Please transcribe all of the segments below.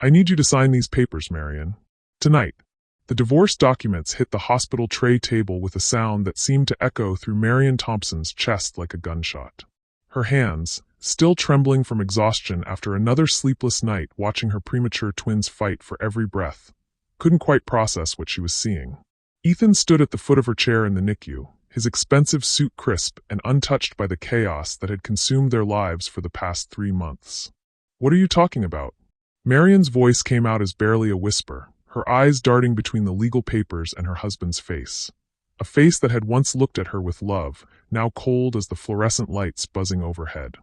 I need you to sign these papers, Marion. Tonight. The divorce documents hit the hospital tray table with a sound that seemed to echo through Marion Thompson's chest like a gunshot. Her hands, still trembling from exhaustion after another sleepless night watching her premature twins fight for every breath, couldn't quite process what she was seeing. Ethan stood at the foot of her chair in the NICU, his expensive suit crisp and untouched by the chaos that had consumed their lives for the past 3 months. "What are you talking about?" Marion's voice came out as barely a whisper, her eyes darting between the legal papers and her husband's face. A face that had once looked at her with love, now cold as the fluorescent lights buzzing overhead.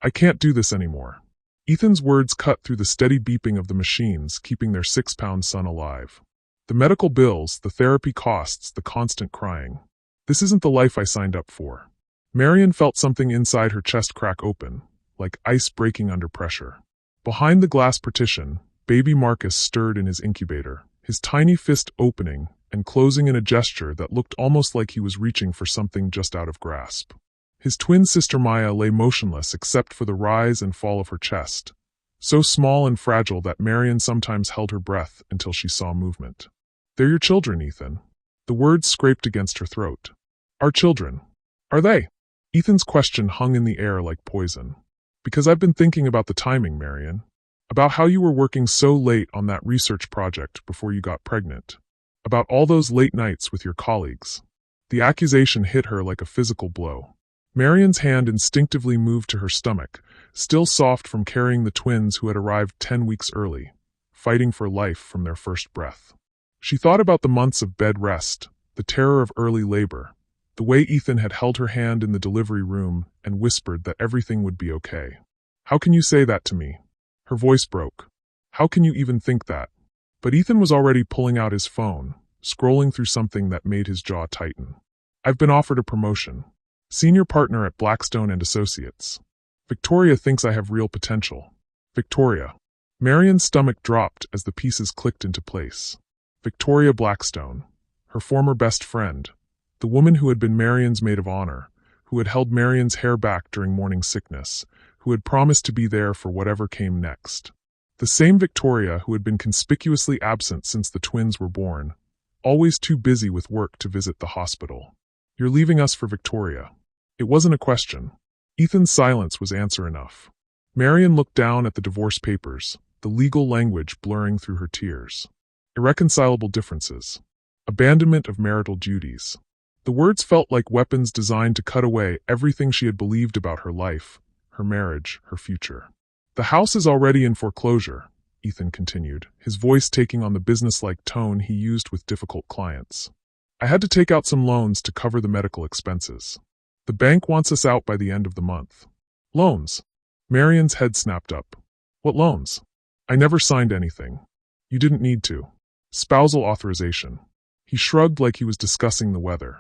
"I can't do this anymore." Ethan's words cut through the steady beeping of the machines keeping their 6-pound son alive. The medical bills, the therapy costs, the constant crying. This isn't the life I signed up for. Marion felt something inside her chest crack open, like ice breaking under pressure. Behind the glass partition, baby Marcus stirred in his incubator, his tiny fist opening and closing in a gesture that looked almost like he was reaching for something just out of grasp. His twin sister Maya lay motionless except for the rise and fall of her chest, so small and fragile that Marion sometimes held her breath until she saw movement. "They're your children, Ethan." The words scraped against her throat. "Our children. Are they?" Ethan's question hung in the air like poison. "Because I've been thinking about the timing, Marion. About how you were working so late on that research project before you got pregnant. About all those late nights with your colleagues." The accusation hit her like a physical blow. Marion's hand instinctively moved to her stomach, still soft from carrying the twins who had arrived 10 weeks early, fighting for life from their first breath. She thought about the months of bed rest, the terror of early labor, the way Ethan had held her hand in the delivery room and whispered that everything would be okay. "How can you say that to me?" Her voice broke. "How can you even think that?" But Ethan was already pulling out his phone, scrolling through something that made his jaw tighten. "I've been offered a promotion. Senior partner at Blackstone and Associates. Victoria thinks I have real potential." Victoria. Marion's stomach dropped as the pieces clicked into place. Victoria Blackstone, her former best friend, the woman who had been Marion's maid of honor, who had held Marion's hair back during morning sickness, who had promised to be there for whatever came next. The same Victoria who had been conspicuously absent since the twins were born, always too busy with work to visit the hospital. "You're leaving us for Victoria." It wasn't a question. Ethan's silence was answer enough. Marion looked down at the divorce papers, the legal language blurring through her tears. Irreconcilable differences. Abandonment of marital duties. The words felt like weapons designed to cut away everything she had believed about her life, her marriage, her future. "The house is already in foreclosure," Ethan continued, his voice taking on the businesslike tone he used with difficult clients. "I had to take out some loans to cover the medical expenses. The bank wants us out by the end of the month." "Loans?" Marion's head snapped up. "What loans?" "I never signed anything." "You didn't need to." "Spousal authorization." He shrugged like he was discussing the weather.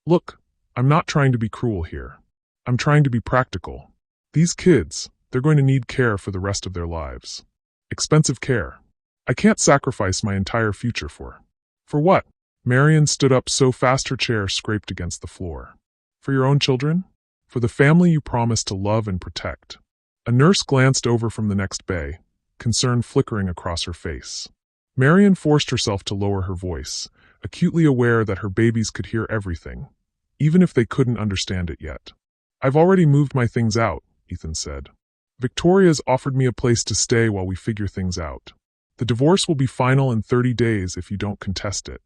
"Look, I'm not trying to be cruel here. I'm trying to be practical. These kids, they're going to need care for the rest of their lives. Expensive care. I can't sacrifice my entire future for." "For what?" Marion stood up so fast her chair scraped against the floor. "For your own children? For the family you promised to love and protect." A nurse glanced over from the next bay, concern flickering across her face. Marion forced herself to lower her voice, acutely aware that her babies could hear everything, even if they couldn't understand it yet. "I've already moved my things out," Ethan said. "Victoria's offered me a place to stay while we figure things out. The divorce will be final in 30 days if you don't contest it."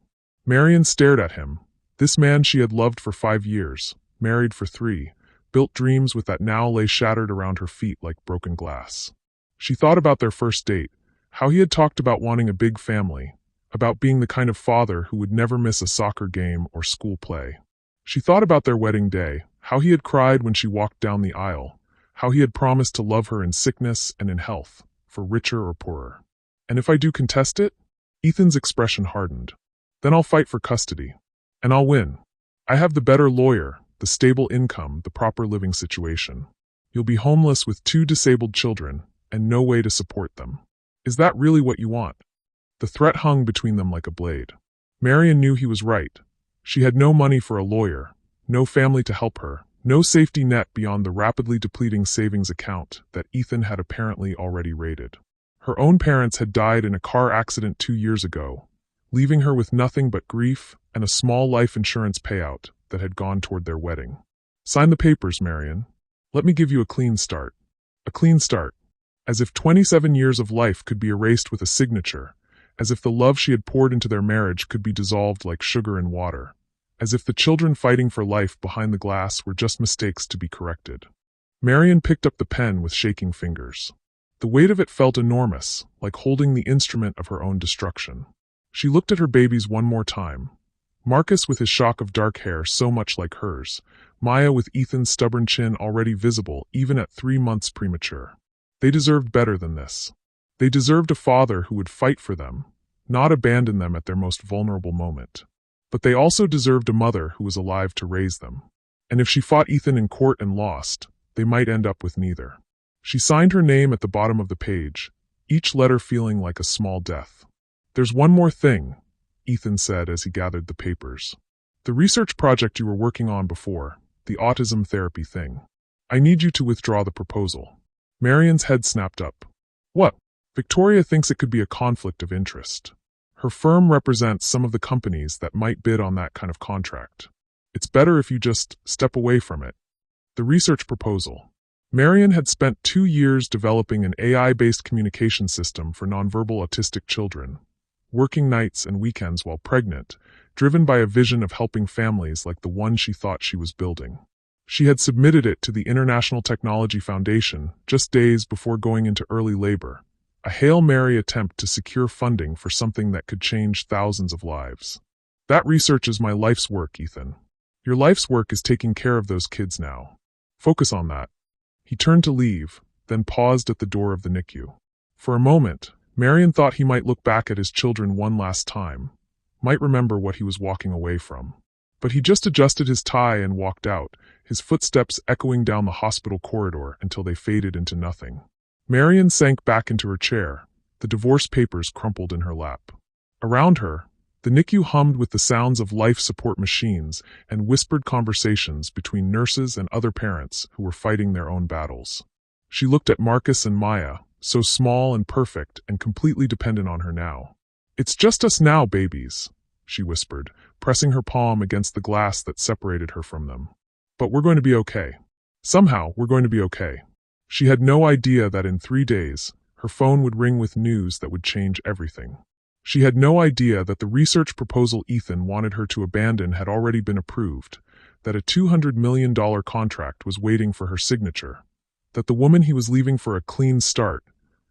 Marion stared at him, this man she had loved for 5 years, married for 3, built dreams with that now lay shattered around her feet like broken glass. She thought about their first date, how he had talked about wanting a big family, about being the kind of father who would never miss a soccer game or school play. She thought about their wedding day, how he had cried when she walked down the aisle, how he had promised to love her in sickness and in health, for richer or poorer. "And if I do contest it?" Ethan's expression hardened. "Then I'll fight for custody. And I'll win. I have the better lawyer, the stable income, the proper living situation. You'll be homeless with 2 disabled children, and no way to support them. Is that really what you want?" The threat hung between them like a blade. Marion knew he was right. She had no money for a lawyer, no family to help her, no safety net beyond the rapidly depleting savings account that Ethan had apparently already raided. Her own parents had died in a car accident 2 years ago, leaving her with nothing but grief and a small life insurance payout that had gone toward their wedding. Sign the papers, Marion. Let me give you a clean start. A clean start. As if 27 years of life could be erased with a signature, as if the love she had poured into their marriage could be dissolved like sugar in water, as if the children fighting for life behind the glass were just mistakes to be corrected. Marion picked up the pen with shaking fingers. The weight of it felt enormous, like holding the instrument of her own destruction. She looked at her babies one more time. Marcus with his shock of dark hair so much like hers, Maya with Ethan's stubborn chin already visible even at 3 months premature. They deserved better than this. They deserved a father who would fight for them, not abandon them at their most vulnerable moment. But they also deserved a mother who was alive to raise them. And if she fought Ethan in court and lost, they might end up with neither. She signed her name at the bottom of the page, each letter feeling like a small death. "There's one more thing," Ethan said as he gathered the papers. "The research project you were working on before, the autism therapy thing. I need you to withdraw the proposal." Marion's head snapped up. "What?" "Victoria thinks it could be a conflict of interest. Her firm represents some of the companies that might bid on that kind of contract. It's better if you just step away from it." The research proposal. Marion had spent 2 years developing an AI-based communication system for nonverbal autistic children, working nights and weekends while pregnant, driven by a vision of helping families like the one she thought she was building. She had submitted it to the International Technology Foundation just days before going into early labor, a Hail Mary attempt to secure funding for something that could change thousands of lives. "That research is my life's work, Ethan. Your life's work is taking care of those kids now. Focus on that." He turned to leave, then paused at the door of the NICU. For a moment, Marion thought he might look back at his children one last time, might remember what he was walking away from. But he just adjusted his tie and walked out, his footsteps echoing down the hospital corridor until they faded into nothing. Marion sank back into her chair, the divorce papers crumpled in her lap. Around her, the NICU hummed with the sounds of life support machines and whispered conversations between nurses and other parents who were fighting their own battles. She looked at Marcus and Maya, so small and perfect and completely dependent on her now. "It's just us now, babies," she whispered, pressing her palm against the glass that separated her from them. "But we're going to be okay. Somehow, we're going to be okay." She had no idea that in 3 days, her phone would ring with news that would change everything. She had no idea that the research proposal Ethan wanted her to abandon had already been approved, that a $200 million contract was waiting for her signature, that the woman he was leaving for a clean start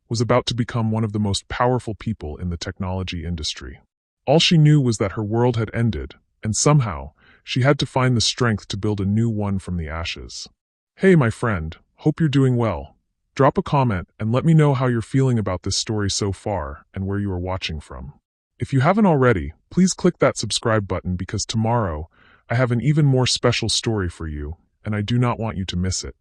was about to become one of the most powerful people in the technology industry. All she knew was that her world had ended, and somehow, she had to find the strength to build a new one from the ashes. "Hey, my friend, hope you're doing well. Drop a comment and let me know how you're feeling about this story so far and where you are watching from. If you haven't already, please click that subscribe button because tomorrow I have an even more special story for you, and I do not want you to miss it."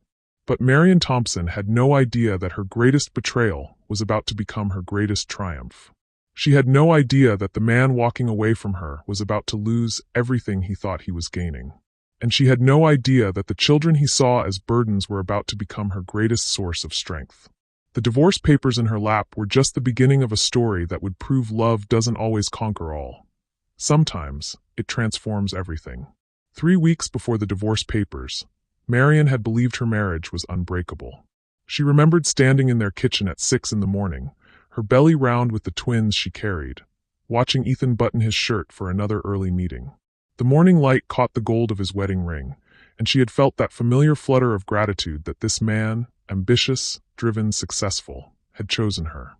But Marion Thompson had no idea that her greatest betrayal was about to become her greatest triumph. She had no idea that the man walking away from her was about to lose everything he thought he was gaining. And she had no idea that the children he saw as burdens were about to become her greatest source of strength. The divorce papers in her lap were just the beginning of a story that would prove love doesn't always conquer all. Sometimes, it transforms everything. 3 weeks before the divorce papers, Marion had believed her marriage was unbreakable. She remembered standing in their kitchen at 6 in the morning, her belly round with the twins she carried, watching Ethan button his shirt for another early meeting. The morning light caught the gold of his wedding ring, and she had felt that familiar flutter of gratitude that this man, ambitious, driven, successful, had chosen her.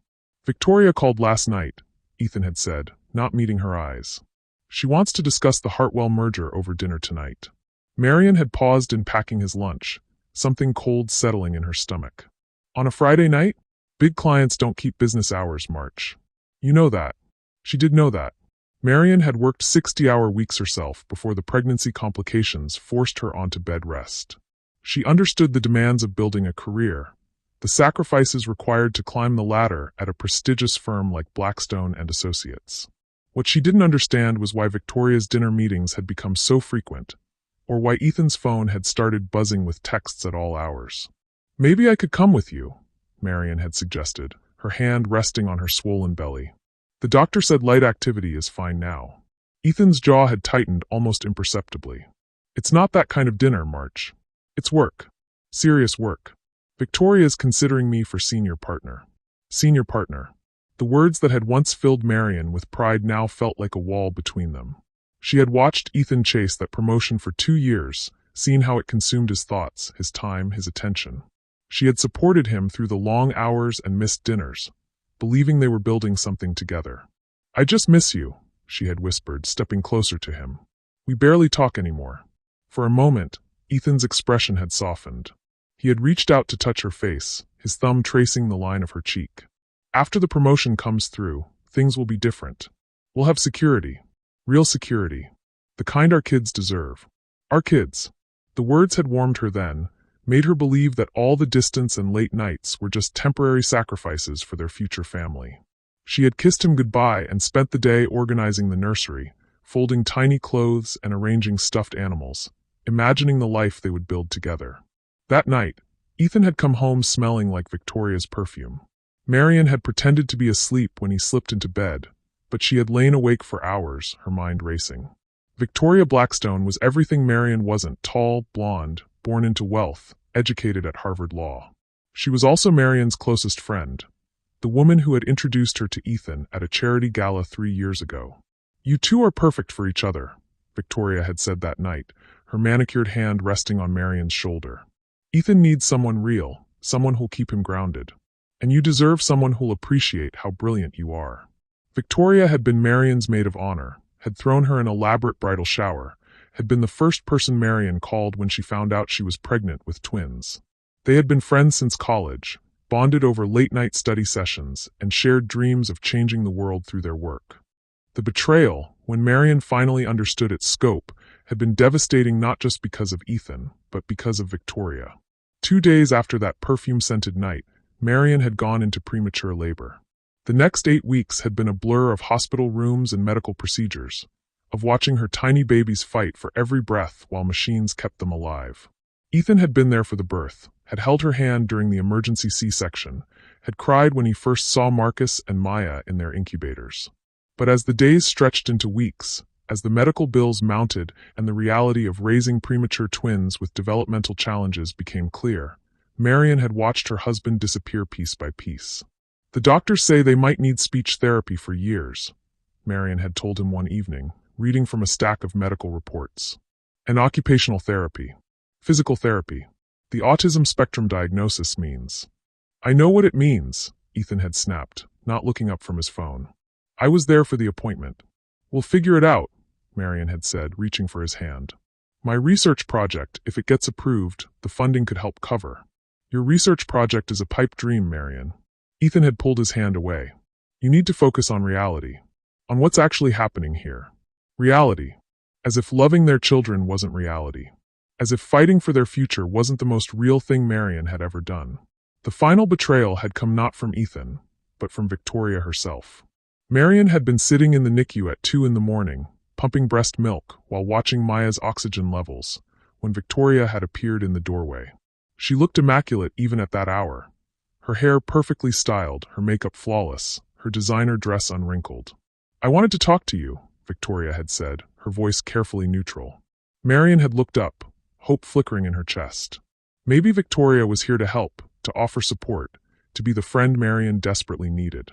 "Victoria called last night," Ethan had said, not meeting her eyes. "She wants to discuss the Hartwell merger over dinner tonight." Marion had paused in packing his lunch, something cold settling in her stomach. "On a Friday night? Big clients don't keep business hours, March. You know that." She did know that. Marion had worked 60-hour weeks herself before the pregnancy complications forced her onto bed rest. She understood the demands of building a career, the sacrifices required to climb the ladder at a prestigious firm like Blackstone and Associates. What she didn't understand was why Victoria's dinner meetings had become so frequent, or why Ethan's phone had started buzzing with texts at all hours. "Maybe I could come with you," Marion had suggested, her hand resting on her swollen belly. The doctor said light activity is fine now. Ethan's jaw had tightened almost imperceptibly. It's not that kind of dinner, March. It's work. Serious work. Victoria's considering me for senior partner. Senior partner. The words that had once filled Marion with pride now felt like a wall between them. She had watched Ethan chase that promotion for 2 years, seen how it consumed his thoughts, his time, his attention. She had supported him through the long hours and missed dinners, believing they were building something together. I just miss you, she had whispered, stepping closer to him. We barely talk anymore. For a moment, Ethan's expression had softened. He had reached out to touch her face, his thumb tracing the line of her cheek. After the promotion comes through, things will be different. We'll have security. Real security. The kind our kids deserve. Our kids. The words had warmed her then, made her believe that all the distance and late nights were just temporary sacrifices for their future family. She had kissed him goodbye and spent the day organizing the nursery, folding tiny clothes and arranging stuffed animals, imagining the life they would build together. That night, Ethan had come home smelling like Victoria's perfume. Marion had pretended to be asleep when he slipped into bed, but she had lain awake for hours, her mind racing. Victoria Blackstone was everything Marion wasn't: tall, blonde, born into wealth, educated at Harvard Law. She was also Marion's closest friend, the woman who had introduced her to Ethan at a charity gala 3 years ago. You two are perfect for each other, Victoria had said that night, her manicured hand resting on Marion's shoulder. Ethan needs someone real, someone who'll keep him grounded. And you deserve someone who'll appreciate how brilliant you are. Victoria had been Marion's maid of honor, had thrown her an elaborate bridal shower, had been the first person Marion called when she found out she was pregnant with twins. They had been friends since college, bonded over late-night study sessions, and shared dreams of changing the world through their work. The betrayal, when Marion finally understood its scope, had been devastating not just because of Ethan, but because of Victoria. 2 days after that perfume-scented night, Marion had gone into premature labor. The next 8 weeks had been a blur of hospital rooms and medical procedures, of watching her tiny babies fight for every breath while machines kept them alive. Ethan had been there for the birth, had held her hand during the emergency C-section, had cried when he first saw Marcus and Maya in their incubators. But as the days stretched into weeks, as the medical bills mounted and the reality of raising premature twins with developmental challenges became clear, Marion had watched her husband disappear piece by piece. The doctors say they might need speech therapy for years, Marion had told him one evening, reading from a stack of medical reports. And occupational therapy. Physical therapy. The autism spectrum diagnosis means. I know what it means, Ethan had snapped, not looking up from his phone. I was there for the appointment. We'll figure it out, Marion had said, reaching for his hand. My research project, if it gets approved, the funding could help cover. Your research project is a pipe dream, Marion. Ethan had pulled his hand away. You need to focus on reality. On what's actually happening here. Reality. As if loving their children wasn't reality. As if fighting for their future wasn't the most real thing Marion had ever done. The final betrayal had come not from Ethan, but from Victoria herself. Marion had been sitting in the NICU at 2 a.m, pumping breast milk while watching Maya's oxygen levels, when Victoria had appeared in the doorway. She looked immaculate even at that hour. Her hair perfectly styled, her makeup flawless, her designer dress unwrinkled. I wanted to talk to you, Victoria had said, her voice carefully neutral. Marion had looked up, hope flickering in her chest. Maybe Victoria was here to help, to offer support, to be the friend Marion desperately needed.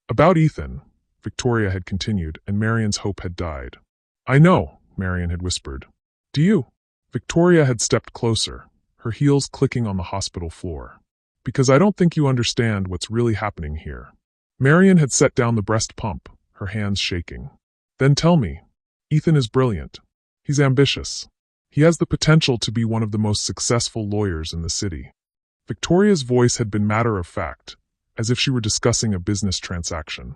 About Ethan, Victoria had continued, and Marion's hope had died. I know, Marion had whispered. Do you? Victoria had stepped closer, her heels clicking on the hospital floor. Because I don't think you understand what's really happening here. Marion had set down the breast pump, her hands shaking. Then tell me. Ethan is brilliant. He's ambitious. He has the potential to be one of the most successful lawyers in the city. Victoria's voice had been matter-of-fact, as if she were discussing a business transaction.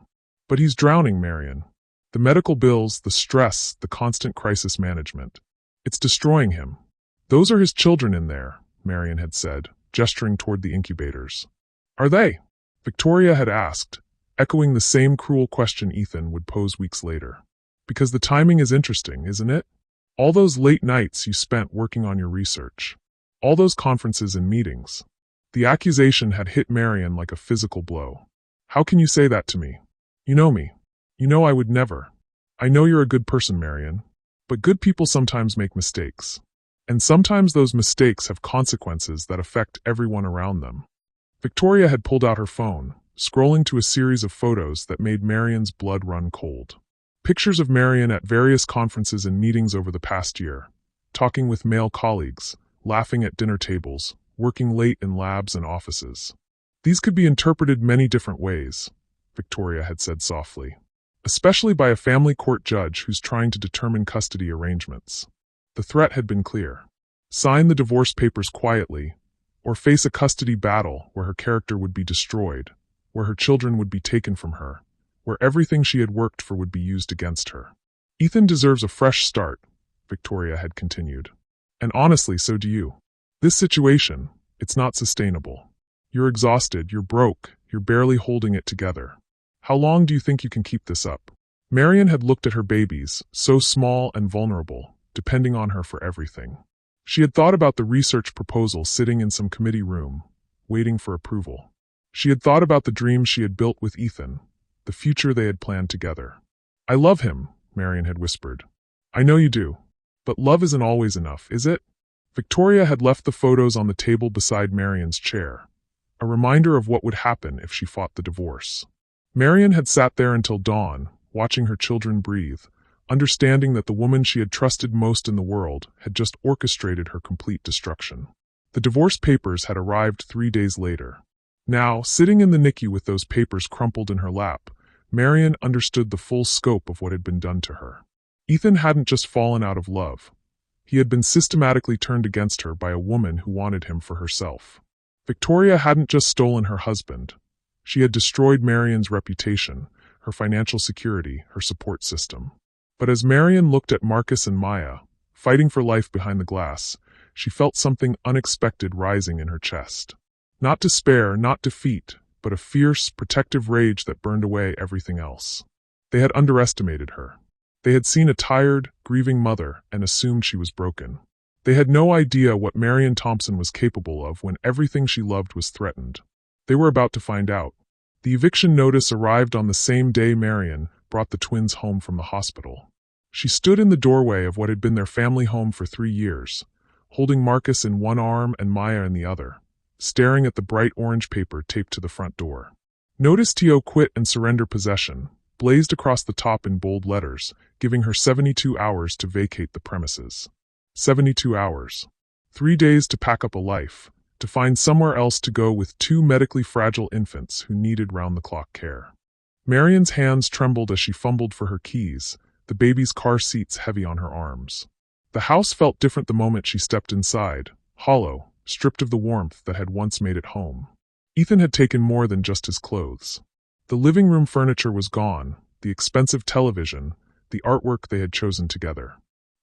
But he's drowning, Marion. The medical bills, the stress, the constant crisis management. It's destroying him. Those are his children in there, Marion had said, gesturing toward the incubators. Are they? Victoria had asked, echoing the same cruel question Ethan would pose weeks later. Because the timing is interesting, isn't it? All those late nights you spent working on your research. All those conferences and meetings. The accusation had hit Marion like a physical blow. How can you say that to me? You know me. You know I would never. I know you're a good person, Marion. But good people sometimes make mistakes. And sometimes those mistakes have consequences that affect everyone around them. Victoria had pulled out her phone, scrolling to a series of photos that made Marion's blood run cold. Pictures of Marion at various conferences and meetings over the past year, talking with male colleagues, laughing at dinner tables, working late in labs and offices. These could be interpreted many different ways, Victoria had said softly, especially by a family court judge who's trying to determine custody arrangements. The threat had been clear. Sign the divorce papers quietly, or face a custody battle where her character would be destroyed, where her children would be taken from her, where everything she had worked for would be used against her. Ethan deserves a fresh start, Victoria had continued. And honestly, so do you. This situation, it's not sustainable. You're exhausted, you're broke, you're barely holding it together. How long do you think you can keep this up? Marion had looked at her babies, so small and vulnerable, depending on her for everything. She had thought about the research proposal sitting in some committee room, waiting for approval. She had thought about the dreams she had built with Ethan, the future they had planned together. I love him, Marion had whispered. I know you do. But love isn't always enough, is it? Victoria had left the photos on the table beside Marion's chair, a reminder of what would happen if she fought the divorce. Marion had sat there until dawn, watching her children breathe, understanding that the woman she had trusted most in the world had just orchestrated her complete destruction. The divorce papers had arrived 3 days later. Now, sitting in the NICU with those papers crumpled in her lap, Marion understood the full scope of what had been done to her. Ethan hadn't just fallen out of love. He had been systematically turned against her by a woman who wanted him for herself. Victoria hadn't just stolen her husband. She had destroyed Marion's reputation, her financial security, her support system. But as Marion looked at Marcus and Maya, fighting for life behind the glass, she felt something unexpected rising in her chest. Not despair, not defeat, but a fierce, protective rage that burned away everything else. They had underestimated her. They had seen a tired, grieving mother and assumed she was broken. They had no idea what Marion Thompson was capable of when everything she loved was threatened. They were about to find out. The eviction notice arrived on the same day Marion brought the twins home from the hospital. She stood in the doorway of what had been their family home for 3 years, holding Marcus in one arm and Maya in the other, staring at the bright orange paper taped to the front door. Notice to quit and surrender possession, blazed across the top in bold letters, giving her 72 hours to vacate the premises. 72 hours. 3 days to pack up a life, to find somewhere else to go with 2 medically fragile infants who needed round-the-clock care. Marion's hands trembled as she fumbled for her keys, the baby's car seats heavy on her arms. The house felt different the moment she stepped inside, hollow, stripped of the warmth that had once made it home. Ethan had taken more than just his clothes. The living room furniture was gone, the expensive television, the artwork they had chosen together.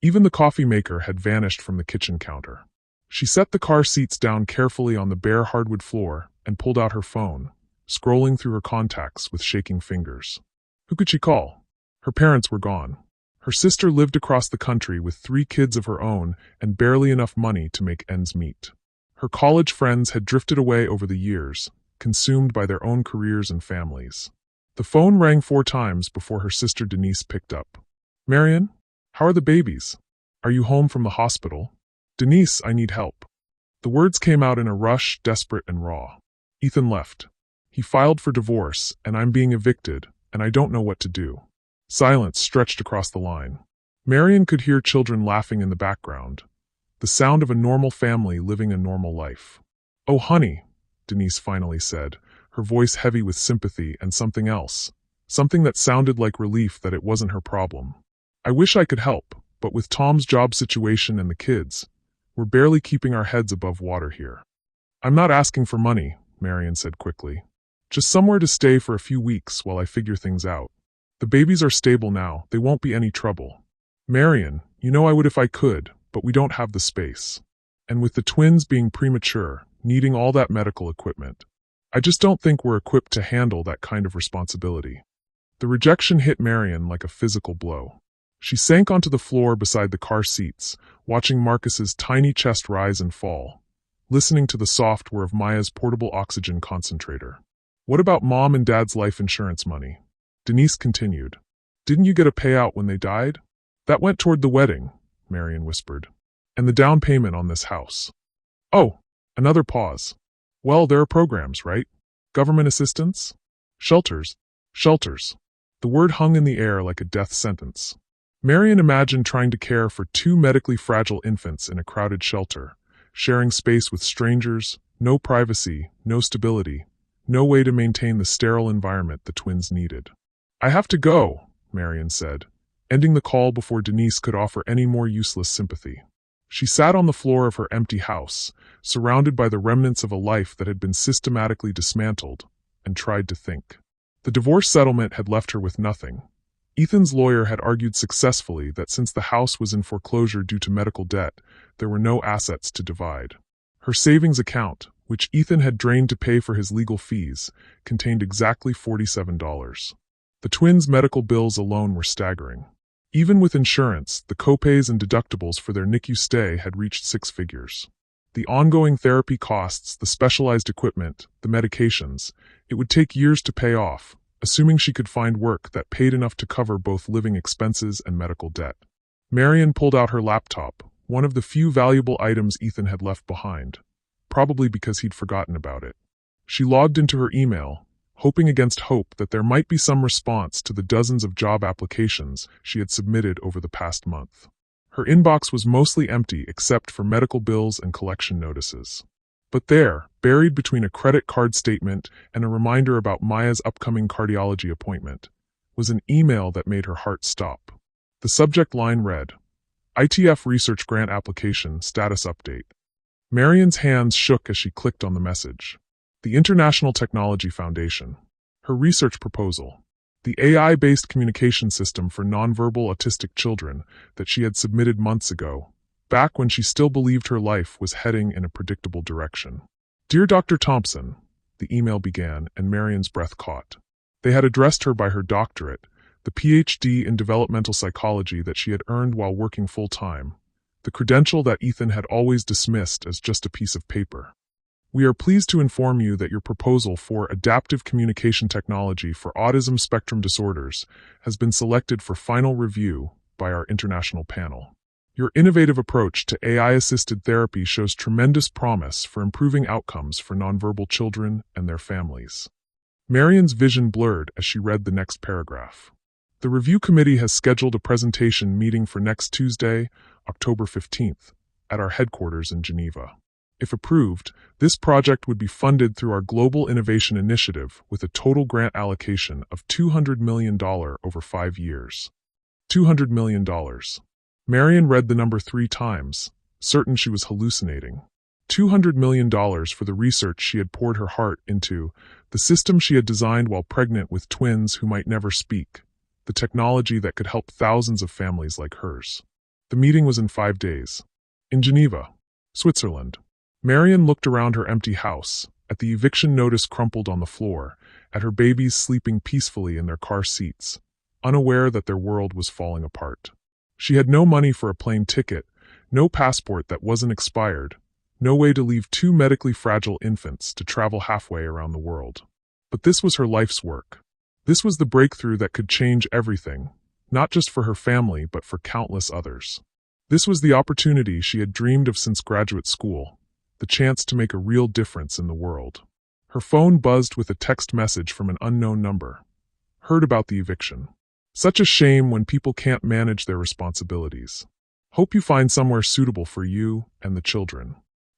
Even the coffee maker had vanished from the kitchen counter. She set the car seats down carefully on the bare hardwood floor and pulled out her phone, scrolling through her contacts with shaking fingers. Who could she call? Her parents were gone. Her sister lived across the country with 3 kids of her own and barely enough money to make ends meet. Her college friends had drifted away over the years, consumed by their own careers and families. The phone rang 4 times before her sister Denise picked up. Marion? How are the babies? Are you home from the hospital? Denise, I need help. The words came out in a rush, desperate and raw. Ethan left. He filed for divorce, and I'm being evicted, and I don't know what to do. Silence stretched across the line. Marion could hear children laughing in the background, the sound of a normal family living a normal life. Oh, honey, Denise finally said, her voice heavy with sympathy and something else, something that sounded like relief that it wasn't her problem. I wish I could help, but with Tom's job situation and the kids, we're barely keeping our heads above water here. I'm not asking for money, Marion said quickly. Just somewhere to stay for a few weeks while I figure things out. The babies are stable now, they won't be any trouble. Marion, you know I would if I could, but we don't have the space. And with the twins being premature, needing all that medical equipment, I just don't think we're equipped to handle that kind of responsibility. The rejection hit Marion like a physical blow. She sank onto the floor beside the car seats, watching Marcus's tiny chest rise and fall, listening to the soft whir of Maya's portable oxygen concentrator. What about Mom and Dad's life insurance money? Denise continued. Didn't you get a payout when they died? That went toward the wedding, Marion whispered. And the down payment on this house. Oh, another pause. Well, there are programs, right? Government assistance? Shelters. Shelters. The word hung in the air like a death sentence. Marion imagined trying to care for two medically fragile infants in a crowded shelter, sharing space with strangers, no privacy, no stability, no way to maintain the sterile environment the twins needed. I have to go, Marion said, ending the call before Denise could offer any more useless sympathy. She sat on the floor of her empty house, surrounded by the remnants of a life that had been systematically dismantled, and tried to think. The divorce settlement had left her with nothing. Ethan's lawyer had argued successfully that since the house was in foreclosure due to medical debt, there were no assets to divide. Her savings account, which Ethan had drained to pay for his legal fees, contained exactly $47. The twins' medical bills alone were staggering. Even with insurance, the copays and deductibles for their NICU stay had reached 6 figures. The ongoing therapy costs, the specialized equipment, the medications, it would take years to pay off, assuming she could find work that paid enough to cover both living expenses and medical debt. Marion pulled out her laptop, one of the few valuable items Ethan had left behind, probably because he'd forgotten about it. She logged into her email, hoping against hope that there might be some response to the dozens of job applications she had submitted over the past month. Her inbox was mostly empty except for medical bills and collection notices. But there, buried between a credit card statement and a reminder about Maya's upcoming cardiology appointment, was an email that made her heart stop. The subject line read, ITF Research Grant Application Status Update. Marion's hands shook as she clicked on the message. The International Technology Foundation. Her research proposal. The AI-based communication system for nonverbal autistic children that she had submitted months ago, back when she still believed her life was heading in a predictable direction. Dear Dr. Thompson, the email began, and Marion's breath caught. They had addressed her by her doctorate, the PhD in developmental psychology that she had earned while working full-time, the credential that Ethan had always dismissed as just a piece of paper. We are pleased to inform you that your proposal for adaptive communication technology for autism spectrum disorders has been selected for final review by our international panel. Your innovative approach to AI-assisted therapy shows tremendous promise for improving outcomes for nonverbal children and their families. Marion's vision blurred as she read the next paragraph. The review committee has scheduled a presentation meeting for next Tuesday, October 15th, at our headquarters in Geneva. If approved, this project would be funded through our Global Innovation Initiative with a total grant allocation of $200 million over 5 years. $200 million. Marion read the number 3 times, certain she was hallucinating. $200 million for the research she had poured her heart into, the system she had designed while pregnant with twins who might never speak, the technology that could help thousands of families like hers. The meeting was in 5 days. In Geneva, Switzerland. Marion looked around her empty house, at the eviction notice crumpled on the floor, at her babies sleeping peacefully in their car seats, unaware that their world was falling apart. She had no money for a plane ticket, no passport that wasn't expired, no way to leave 2 medically fragile infants to travel halfway around the world. But this was her life's work. This was the breakthrough that could change everything, not just for her family but for countless others. This was the opportunity she had dreamed of since graduate school, the chance to make a real difference in the world. Her phone buzzed with a text message from an unknown number. Heard about the eviction. Such a shame when people can't manage their responsibilities. Hope you find somewhere suitable for you and the children.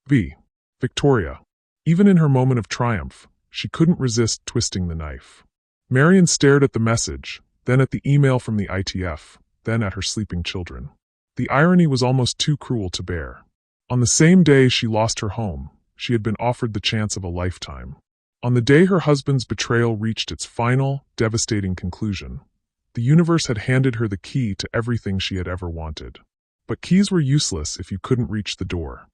V. Victoria. Even in her moment of triumph, she couldn't resist twisting the knife. Marion stared at the message, then at the email from the ITF, then at her sleeping children. The irony was almost too cruel to bear. On the same day she lost her home, she had been offered the chance of a lifetime. On the day her husband's betrayal reached its final, devastating conclusion, the universe had handed her the key to everything she had ever wanted. But keys were useless if you couldn't reach the door.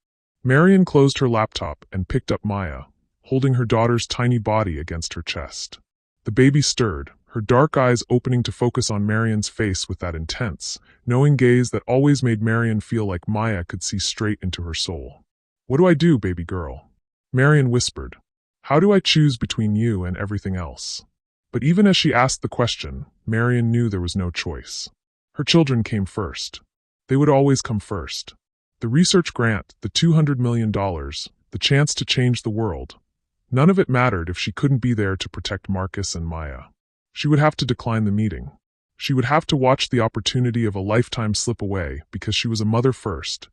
Marion closed her laptop and picked up Maya, holding her daughter's tiny body against her chest. The baby stirred, her dark eyes opening to focus on Marion's face with that intense, knowing gaze that always made Marion feel like Maya could see straight into her soul. What do I do, baby girl? Marion whispered. How do I choose between you and everything else? But even as she asked the question, Marion knew there was no choice. Her children came first. They would always come first. The research grant, the $200 million, the chance to change the world. None of it mattered if she couldn't be there to protect Marcus and Maya. She would have to decline the meeting. She would have to watch the opportunity of a lifetime slip away because she was a mother first,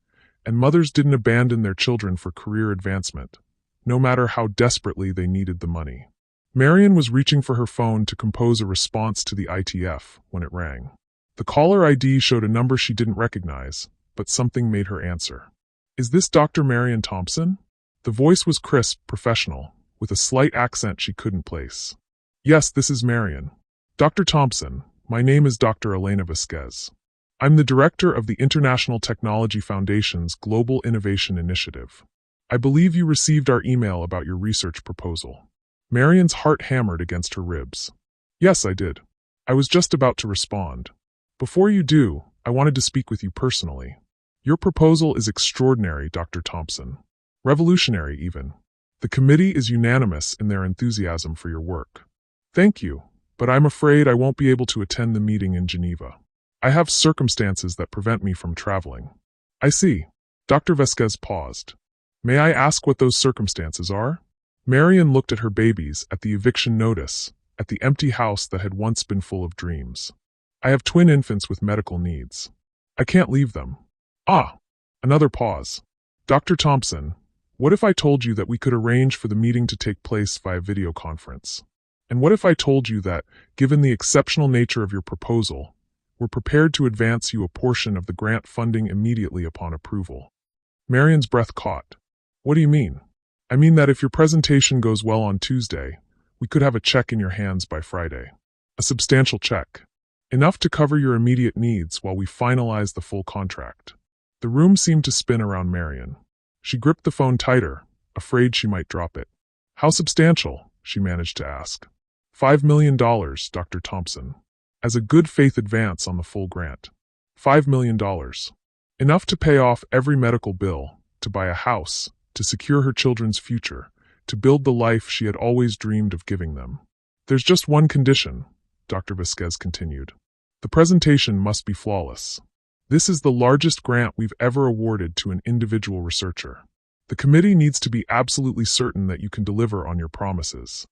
and mothers didn't abandon their children for career advancement, no matter how desperately they needed the money. Marion was reaching for her phone to compose a response to the ITF when it rang. The caller ID showed a number she didn't recognize, but something made her answer. "Is this Dr. Marion Thompson?" The voice was crisp, professional, with a slight accent she couldn't place. "Yes, this is Marion. Dr. Thompson, my name is Dr. Elena Vasquez. I'm the director of the International Technology Foundation's Global Innovation Initiative. I believe you received our email about your research proposal." Marion's heart hammered against her ribs. "Yes, I did. I was just about to respond. Before you do, I wanted to speak with you personally. Your proposal is extraordinary, Dr. Thompson. Revolutionary, even. The committee is unanimous in their enthusiasm for your work. Thank you, but I'm afraid I won't be able to attend the meeting in Geneva. I have circumstances that prevent me from traveling." "I see." Dr. Vasquez paused. "May I ask what those circumstances are?" Marion looked at her babies, at the eviction notice, at the empty house that had once been full of dreams. "I have twin infants with medical needs. I can't leave them." "Ah!" Another pause. "Dr. Thompson, what if I told you that we could arrange for the meeting to take place via video conference? And what if I told you that, given the exceptional nature of your proposal, we're prepared to advance you a portion of the grant funding immediately upon approval?" Marion's breath caught. "What do you mean?" "I mean that if your presentation goes well on Tuesday, we could have a check in your hands by Friday. A substantial check. Enough to cover your immediate needs while we finalize the full contract." The room seemed to spin around Marion. She gripped the phone tighter, afraid she might drop it. "How substantial?" she managed to ask. $5 million, Dr. Thompson. As a good faith advance on the full grant. $5 million. Enough to pay off every medical bill, to buy a house, to secure her children's future, to build the life she had always dreamed of giving them. "There's just one condition," Dr. Vasquez continued. "The presentation must be flawless. This is the largest grant we've ever awarded to an individual researcher. The committee needs to be absolutely certain that you can deliver on your promises."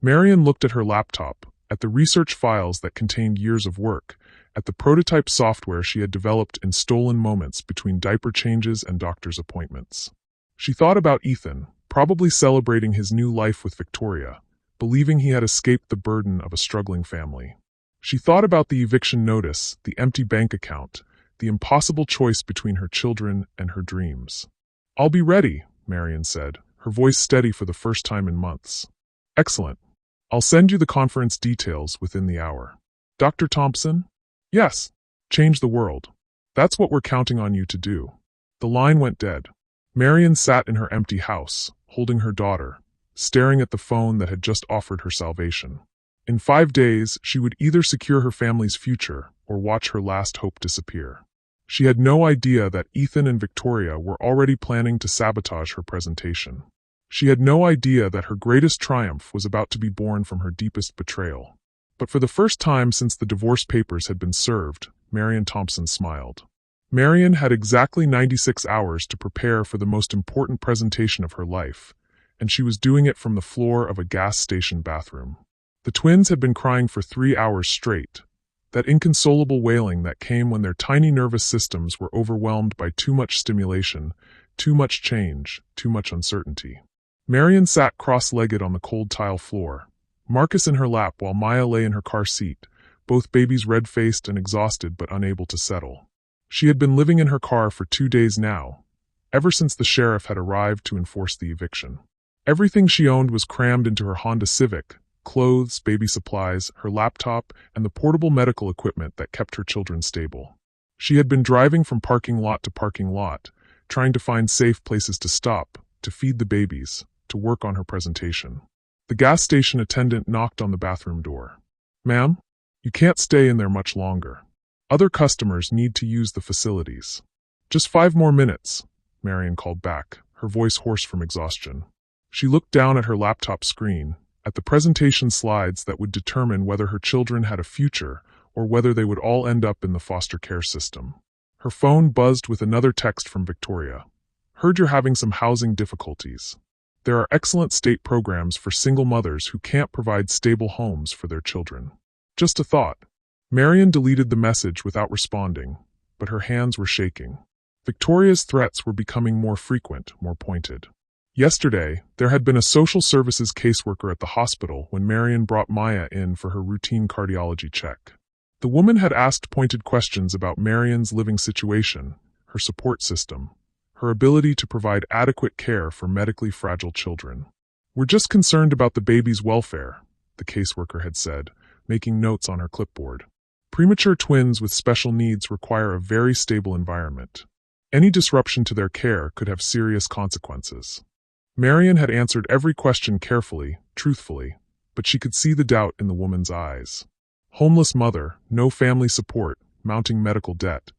Marion looked at her laptop, at the research files that contained years of work, at the prototype software she had developed in stolen moments between diaper changes and doctor's appointments. She thought about Ethan, probably celebrating his new life with Victoria, believing he had escaped the burden of a struggling family. She thought about the eviction notice, the empty bank account, the impossible choice between her children and her dreams. "I'll be ready," Marion said, her voice steady for the first time in months. "Excellent. I'll send you the conference details within the hour." "Dr. Thompson?" "Yes. Change the world. That's what we're counting on you to do." The line went dead. Marion sat in her empty house, holding her daughter, staring at the phone that had just offered her salvation. In 5 days, she would either secure her family's future or watch her last hope disappear. She had no idea that Ethan and Victoria were already planning to sabotage her presentation. She had no idea that her greatest triumph was about to be born from her deepest betrayal. But for the first time since the divorce papers had been served, Marion Thompson smiled. Marion had exactly 96 hours to prepare for the most important presentation of her life, and she was doing it from the floor of a gas station bathroom. The twins had been crying for 3 hours straight, that inconsolable wailing that came when their tiny nervous systems were overwhelmed by too much stimulation, too much change, too much uncertainty. Marion sat cross-legged on the cold tile floor, Marcus in her lap while Maya lay in her car seat, both babies red-faced and exhausted but unable to settle. She had been living in her car for 2 days now, ever since the sheriff had arrived to enforce the eviction. Everything she owned was crammed into her Honda Civic: clothes, baby supplies, her laptop, and the portable medical equipment that kept her children stable. She had been driving from parking lot to parking lot, trying to find safe places to stop, to feed the babies, to work on her presentation. The gas station attendant knocked on the bathroom door. "Ma'am, you can't stay in there much longer. Other customers need to use the facilities." "Just 5 more minutes," Marion called back, her voice hoarse from exhaustion. She looked down at her laptop screen, at the presentation slides that would determine whether her children had a future or whether they would all end up in the foster care system. Her phone buzzed with another text from Victoria. Heard you're having some housing difficulties. There are excellent state programs for single mothers who can't provide stable homes for their children. Just a thought. Marion deleted the message without responding, but her hands were shaking. Victoria's threats were becoming more frequent, more pointed. Yesterday, there had been a social services caseworker at the hospital when Marion brought Maya in for her routine cardiology check. The woman had asked pointed questions about Marion's living situation, her support system, her ability to provide adequate care for medically fragile children. "We're just concerned about the baby's welfare," the caseworker had said, making notes on her clipboard. "Premature twins with special needs require a very stable environment. Any disruption to their care could have serious consequences." Marion had answered every question carefully, truthfully, but she could see the doubt in the woman's eyes. Homeless mother, no family support, mounting medical debt.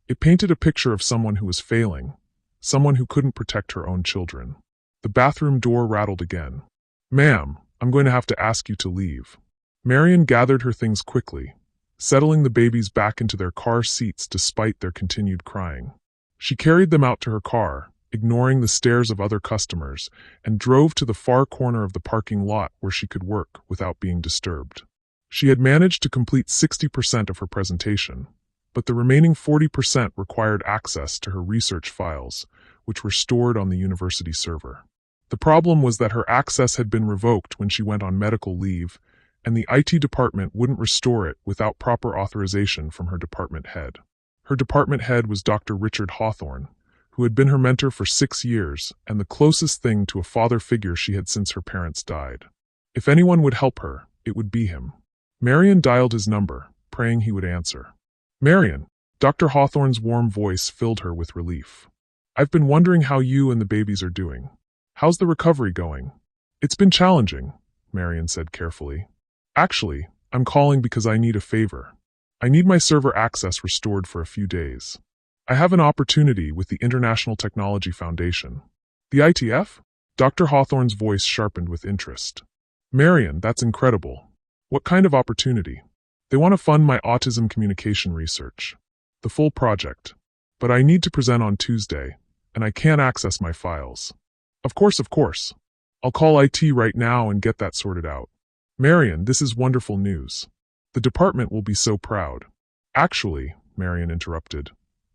It painted a picture of someone who was failing, someone who couldn't protect her own children. The bathroom door rattled again. "Ma'am, I'm going to have to ask you to leave." Marion gathered her things quickly, settling the babies back into their car seats despite their continued crying. She carried them out to her car, ignoring the stares of other customers, and drove to the far corner of the parking lot where she could work without being disturbed. She had managed to complete 60% of her presentation, but the remaining 40% required access to her research files, which were stored on the university server. The problem was that her access had been revoked when she went on medical leave, and the IT department wouldn't restore it without proper authorization from her department head. Her department head was Dr. Richard Hawthorne, who had been her mentor for 6 years and the closest thing to a father figure she had since her parents died. If anyone would help her, it would be him. Marion dialed his number, praying he would answer. "Marion," Dr. Hawthorne's warm voice filled her with relief. "I've been wondering how you and the babies are doing. How's the recovery going?" "It's been challenging," Marion said carefully. "Actually, I'm calling because I need a favor. I need my server access restored for a few days. I have an opportunity with the International Technology Foundation." "The ITF?" Dr. Hawthorne's voice sharpened with interest. "Marion, that's incredible. What kind of opportunity?" "They want to fund my autism communication research. The full project. But I need to present on Tuesday, and I can't access my files." Of course. I'll call IT right now and get that sorted out." "Marion, this is wonderful news. The department will be so proud." "Actually," Marion interrupted,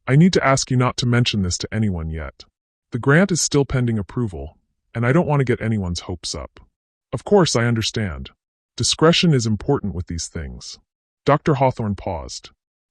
"I need to ask you not to mention this to anyone yet. The grant is still pending approval, and I don't want to get anyone's hopes up." "Of course, I understand. Discretion is important with these things." Dr. Hawthorne paused.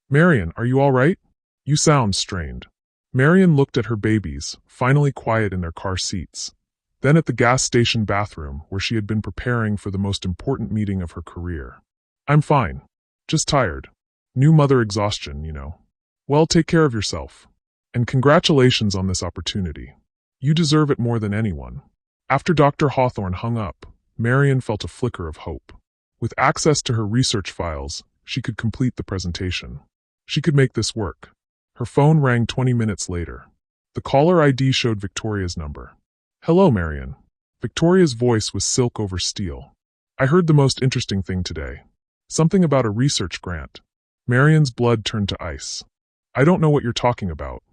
"Marion, are you all right? You sound strained." Marion looked at her babies, finally quiet in their car seats, then at the gas station bathroom where she had been preparing for the most important meeting of her career. "I'm fine. Just tired. New mother exhaustion, you know." "Well, take care of yourself. And congratulations on this opportunity. You deserve it more than anyone." After Dr. Hawthorne hung up, Marion felt a flicker of hope. With access to her research files, she could complete the presentation. She could make this work. Her phone rang 20 minutes later. The caller ID showed Victoria's number. "Hello, Marion." Victoria's voice was silk over steel. "I heard the most interesting thing today. Something about a research grant." Marion's blood turned to ice. "I don't know what you're talking about."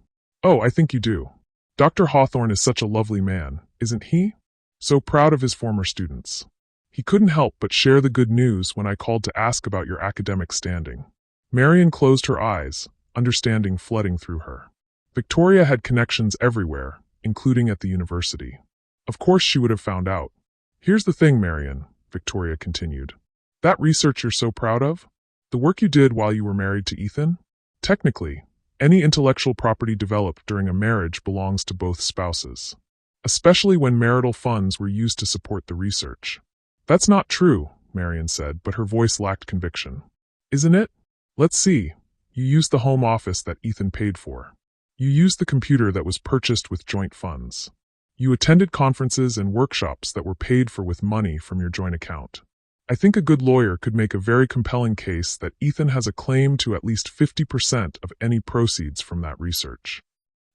"Oh, I think you do. Dr. Hawthorne is such a lovely man, isn't he? So proud of his former students. He couldn't help but share the good news when I called to ask about your academic standing." Marion closed her eyes, understanding flooding through her. Victoria had connections everywhere, including at the university. Of course she would have found out. "Here's the thing, Marion," Victoria continued. "That research you're so proud of? The work you did while you were married to Ethan? Technically, any intellectual property developed during a marriage belongs to both spouses, especially when marital funds were used to support the research." "That's not true," Marion said, but her voice lacked conviction. "Isn't it? Let's see. You used the home office that Ethan paid for. You used the computer that was purchased with joint funds. You attended conferences and workshops that were paid for with money from your joint account. I think a good lawyer could make a very compelling case that Ethan has a claim to at least 50% of any proceeds from that research."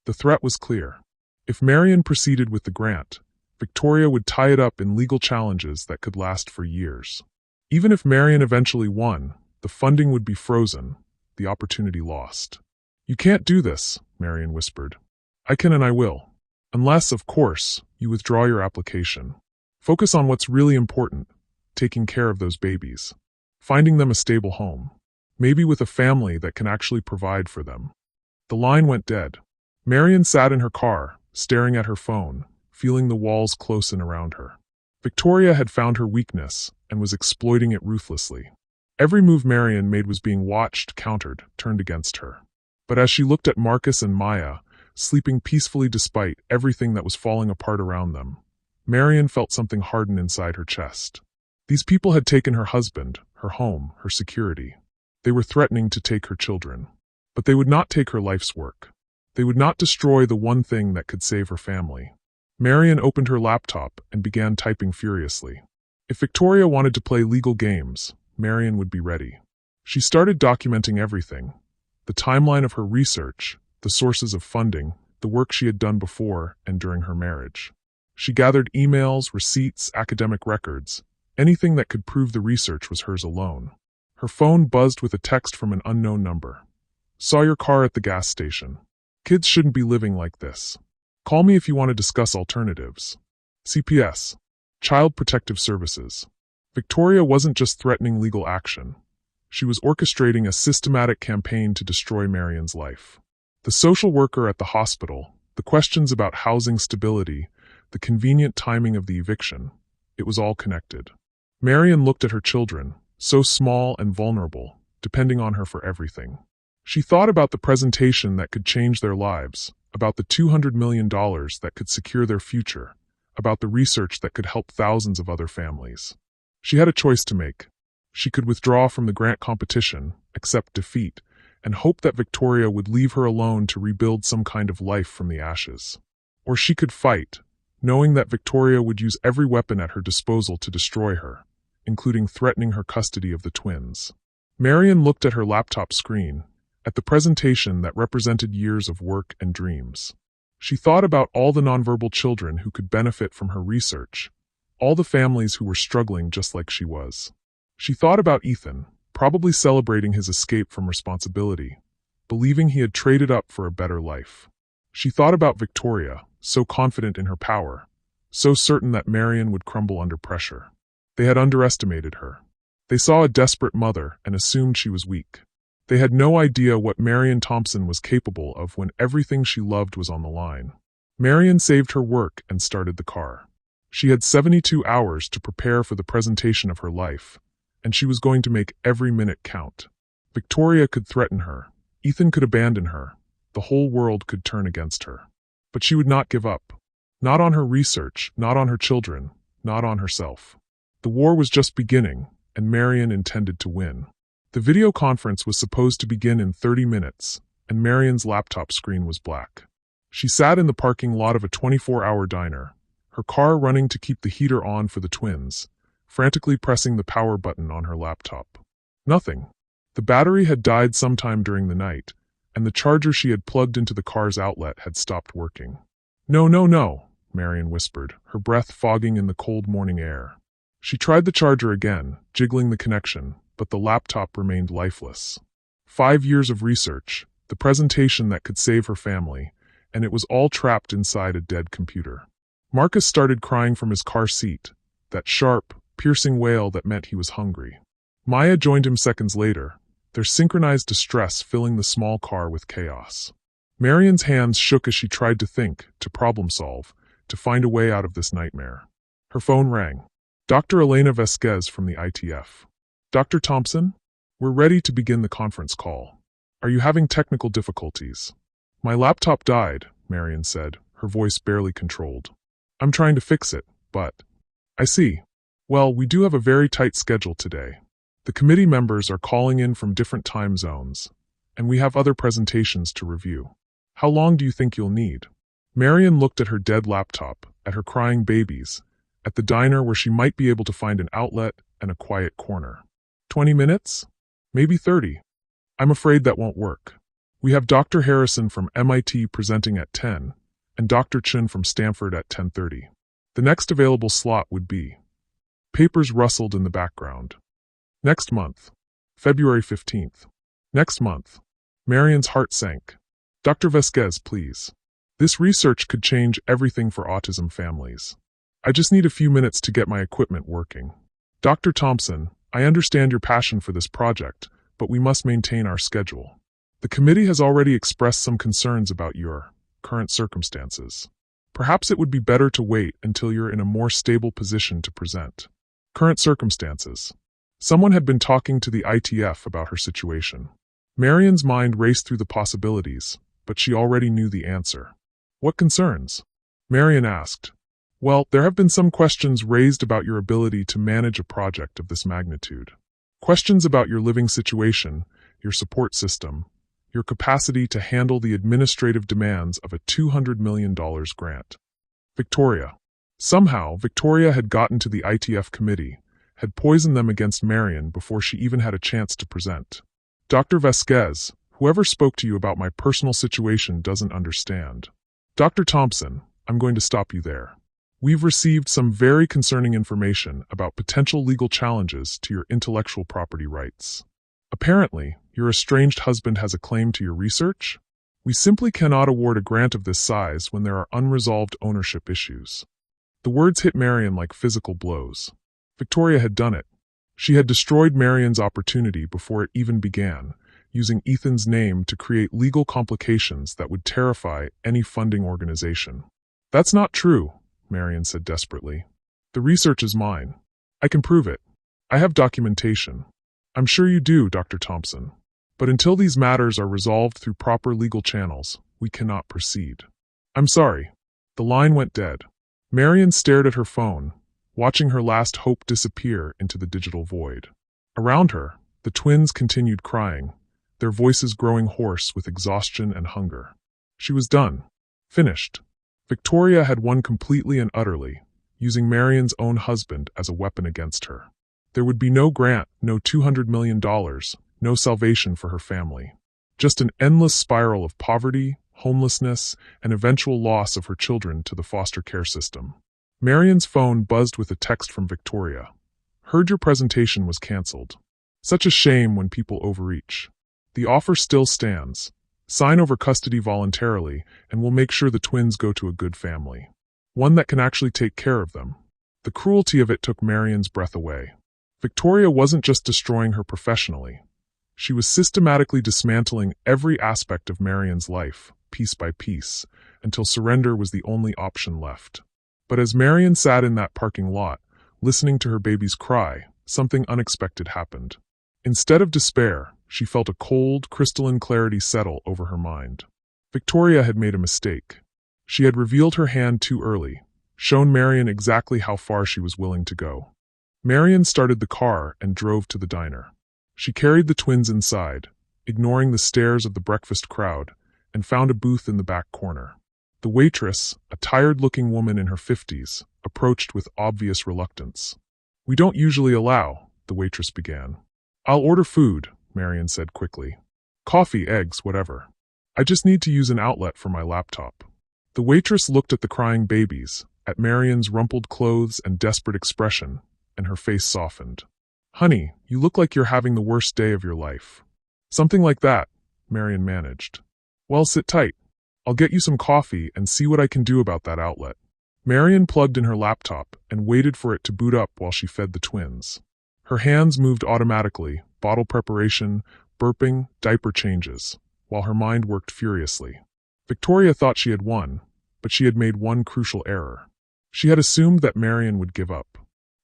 The threat was clear. If Marion proceeded with the grant, Victoria would tie it up in legal challenges that could last for years. Even if Marion eventually won, the funding would be frozen, the opportunity lost. "You can't do this," Marion whispered. "I can and I will. Unless, of course, you withdraw your application. Focus on what's really important, taking care of those babies. Finding them a stable home. Maybe with a family that can actually provide for them." The line went dead. Marion sat in her car, staring at her phone, feeling the walls close in around her. Victoria had found her weakness and was exploiting it ruthlessly. Every move Marion made was being watched, countered, turned against her. But as she looked at Marcus and Maya, sleeping peacefully despite everything that was falling apart around them, Marion felt something harden inside her chest. These people had taken her husband, her home, her security. They were threatening to take her children. But they would not take her life's work. They would not destroy the one thing that could save her family. Marion opened her laptop and began typing furiously. If Victoria wanted to play legal games, Marion would be ready. She started documenting everything. The timeline of her research, the sources of funding, the work she had done before and during her marriage. She gathered emails, receipts, academic records, anything that could prove the research was hers alone. Her phone buzzed with a text from an unknown number. "Saw your car at the gas station. Kids shouldn't be living like this. Call me if you want to discuss alternatives. CPS. Child Protective Services." Victoria wasn't just threatening legal action. She was orchestrating a systematic campaign to destroy Marion's life. The social worker at the hospital, the questions about housing stability, the convenient timing of the eviction, it was all connected. Marion looked at her children, so small and vulnerable, depending on her for everything. She thought about the presentation that could change their lives, about the $200 million that could secure their future, about the research that could help thousands of other families. She had a choice to make. She could withdraw from the grant competition, accept defeat, and hope that Victoria would leave her alone to rebuild some kind of life from the ashes. Or she could fight, knowing that Victoria would use every weapon at her disposal to destroy her, including threatening her custody of the twins. Marion looked at her laptop screen, at the presentation that represented years of work and dreams. She thought about all the nonverbal children who could benefit from her research, all the families who were struggling just like she was. She thought about Ethan, probably celebrating his escape from responsibility, believing he had traded up for a better life. She thought about Victoria, so confident in her power, so certain that Marion would crumble under pressure. They had underestimated her. They saw a desperate mother and assumed she was weak. They had no idea what Marion Thompson was capable of when everything she loved was on the line. Marion saved her work and started the car. She had 72 hours to prepare for the presentation of her life, and she was going to make every minute count. Victoria could threaten her. Ethan could abandon her. The whole world could turn against her. But she would not give up. Not on her research, not on her children, not on herself. The war was just beginning, and Marion intended to win. The video conference was supposed to begin in 30 minutes, and Marion's laptop screen was black. She sat in the parking lot of a 24-hour diner, her car running to keep the heater on for the twins, frantically pressing the power button on her laptop. Nothing. The battery had died sometime during the night, and the charger she had plugged into the car's outlet had stopped working. "No, no, no," Marion whispered, her breath fogging in the cold morning air. She tried the charger again, jiggling the connection, but the laptop remained lifeless. 5 years of research, the presentation that could save her family, and it was all trapped inside a dead computer. Marcus started crying from his car seat, that sharp, piercing wail that meant he was hungry. Maya joined him seconds later, their synchronized distress filling the small car with chaos. Marion's hands shook as she tried to think, to problem solve, to find a way out of this nightmare. Her phone rang. Dr. Elena Vasquez from the ITF. "Dr. Thompson? We're ready to begin the conference call. Are you having technical difficulties?" "My laptop died," Marion said, her voice barely controlled. "I'm trying to fix it, but..." "I see. Well, we do have a very tight schedule today. The committee members are calling in from different time zones, and we have other presentations to review. How long do you think you'll need?" Marion looked at her dead laptop, at her crying babies, at the diner where she might be able to find an outlet and a quiet corner. 20 minutes? Maybe 30. I'm afraid that won't work. We have Dr. Harrison from MIT presenting at 10, and Dr. Chun from Stanford at 10:30. The next available slot would be. Papers rustled in the background. Next month. February 15th. Next month. Marion's heart sank. Dr. Vasquez, please. This research could change everything for autism families. I just need a few minutes to get my equipment working. Dr. Thompson, I understand your passion for this project, but we must maintain our schedule. The committee has already expressed some concerns about your current circumstances. Perhaps it would be better to wait until you're in a more stable position to present. Current circumstances. Someone had been talking to the ITF about her situation. Marion's mind raced through the possibilities, but she already knew the answer. What concerns? Marion asked. Well, there have been some questions raised about your ability to manage a project of this magnitude. Questions about your living situation, your support system, your capacity to handle the administrative demands of a $200 million grant. Victoria. Somehow, Victoria had gotten to the ITF committee, had poisoned them against Marion before she even had a chance to present. Dr. Vasquez, whoever spoke to you about my personal situation doesn't understand. Dr. Thompson, I'm going to stop you there. We've received some very concerning information about potential legal challenges to your intellectual property rights. Apparently, your estranged husband has a claim to your research? We simply cannot award a grant of this size when there are unresolved ownership issues. The words hit Marion like physical blows. Victoria had done it. She had destroyed Marion's opportunity before it even began, using Ethan's name to create legal complications that would terrify any funding organization. That's not true, Marion said desperately. The research is mine. I can prove it. I have documentation. I'm sure you do, Dr. Thompson. But until these matters are resolved through proper legal channels, we cannot proceed. I'm sorry. The line went dead. Marion stared at her phone, watching her last hope disappear into the digital void. Around her, the twins continued crying, their voices growing hoarse with exhaustion and hunger. She was done. Finished. Victoria had won completely and utterly, using Marion's own husband as a weapon against her. There would be no grant, no $200 million, no salvation for her family. Just an endless spiral of poverty, homelessness, and eventual loss of her children to the foster care system. Marion's phone buzzed with a text from Victoria. Heard your presentation was cancelled. Such a shame when people overreach. The offer still stands. Sign over custody voluntarily, and we'll make sure the twins go to a good family. One that can actually take care of them. The cruelty of it took Marion's breath away. Victoria wasn't just destroying her professionally. She was systematically dismantling every aspect of Marion's life, piece by piece, until surrender was the only option left. But as Marion sat in that parking lot, listening to her baby's cry, something unexpected happened. Instead of despair, she felt a cold, crystalline clarity settle over her mind. Victoria had made a mistake. She had revealed her hand too early, shown Marion exactly how far she was willing to go. Marion started the car and drove to the diner. She carried the twins inside, ignoring the stares of the breakfast crowd, and found a booth in the back corner. The waitress, a tired-looking woman in her 50s, approached with obvious reluctance. We don't usually allow, the waitress began. I'll order food, Marion said quickly. Coffee, eggs, whatever. I just need to use an outlet for my laptop. The waitress looked at the crying babies, at Marion's rumpled clothes and desperate expression, and her face softened. Honey, you look like you're having the worst day of your life. Something like that, Marion managed. Well, sit tight. I'll get you some coffee and see what I can do about that outlet. Marion plugged in her laptop and waited for it to boot up while she fed the twins. Her hands moved automatically, bottle preparation, burping, diaper changes, while her mind worked furiously. Victoria thought she had won, but she had made one crucial error. She had assumed that Marion would give up.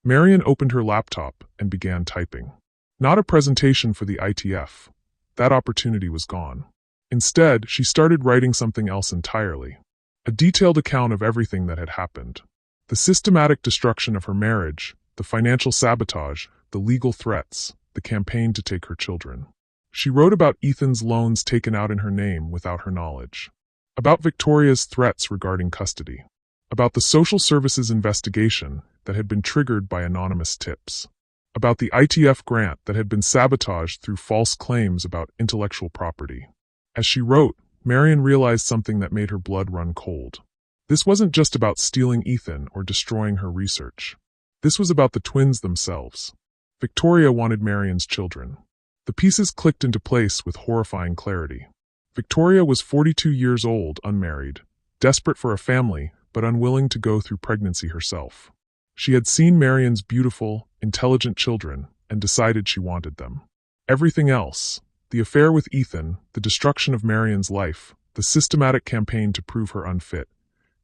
Marion opened her laptop and began typing. Not a presentation for the ITF. That opportunity was gone. Instead, she started writing something else entirely. A detailed account of everything that had happened. The systematic destruction of her marriage, the financial sabotage, the legal threats, the campaign to take her children. She wrote about Ethan's loans taken out in her name without her knowledge. About Victoria's threats regarding custody. About the social services investigation that had been triggered by anonymous tips. About the ITF grant that had been sabotaged through false claims about intellectual property. As she wrote, Marion realized something that made her blood run cold. This wasn't just about stealing Ethan or destroying her research. This was about the twins themselves. Victoria wanted Marion's children. The pieces clicked into place with horrifying clarity. Victoria was 42 years old, unmarried, desperate for a family, but unwilling to go through pregnancy herself. She had seen Marion's beautiful, intelligent children and decided she wanted them. Everything else, the affair with Ethan, the destruction of Marion's life, the systematic campaign to prove her unfit,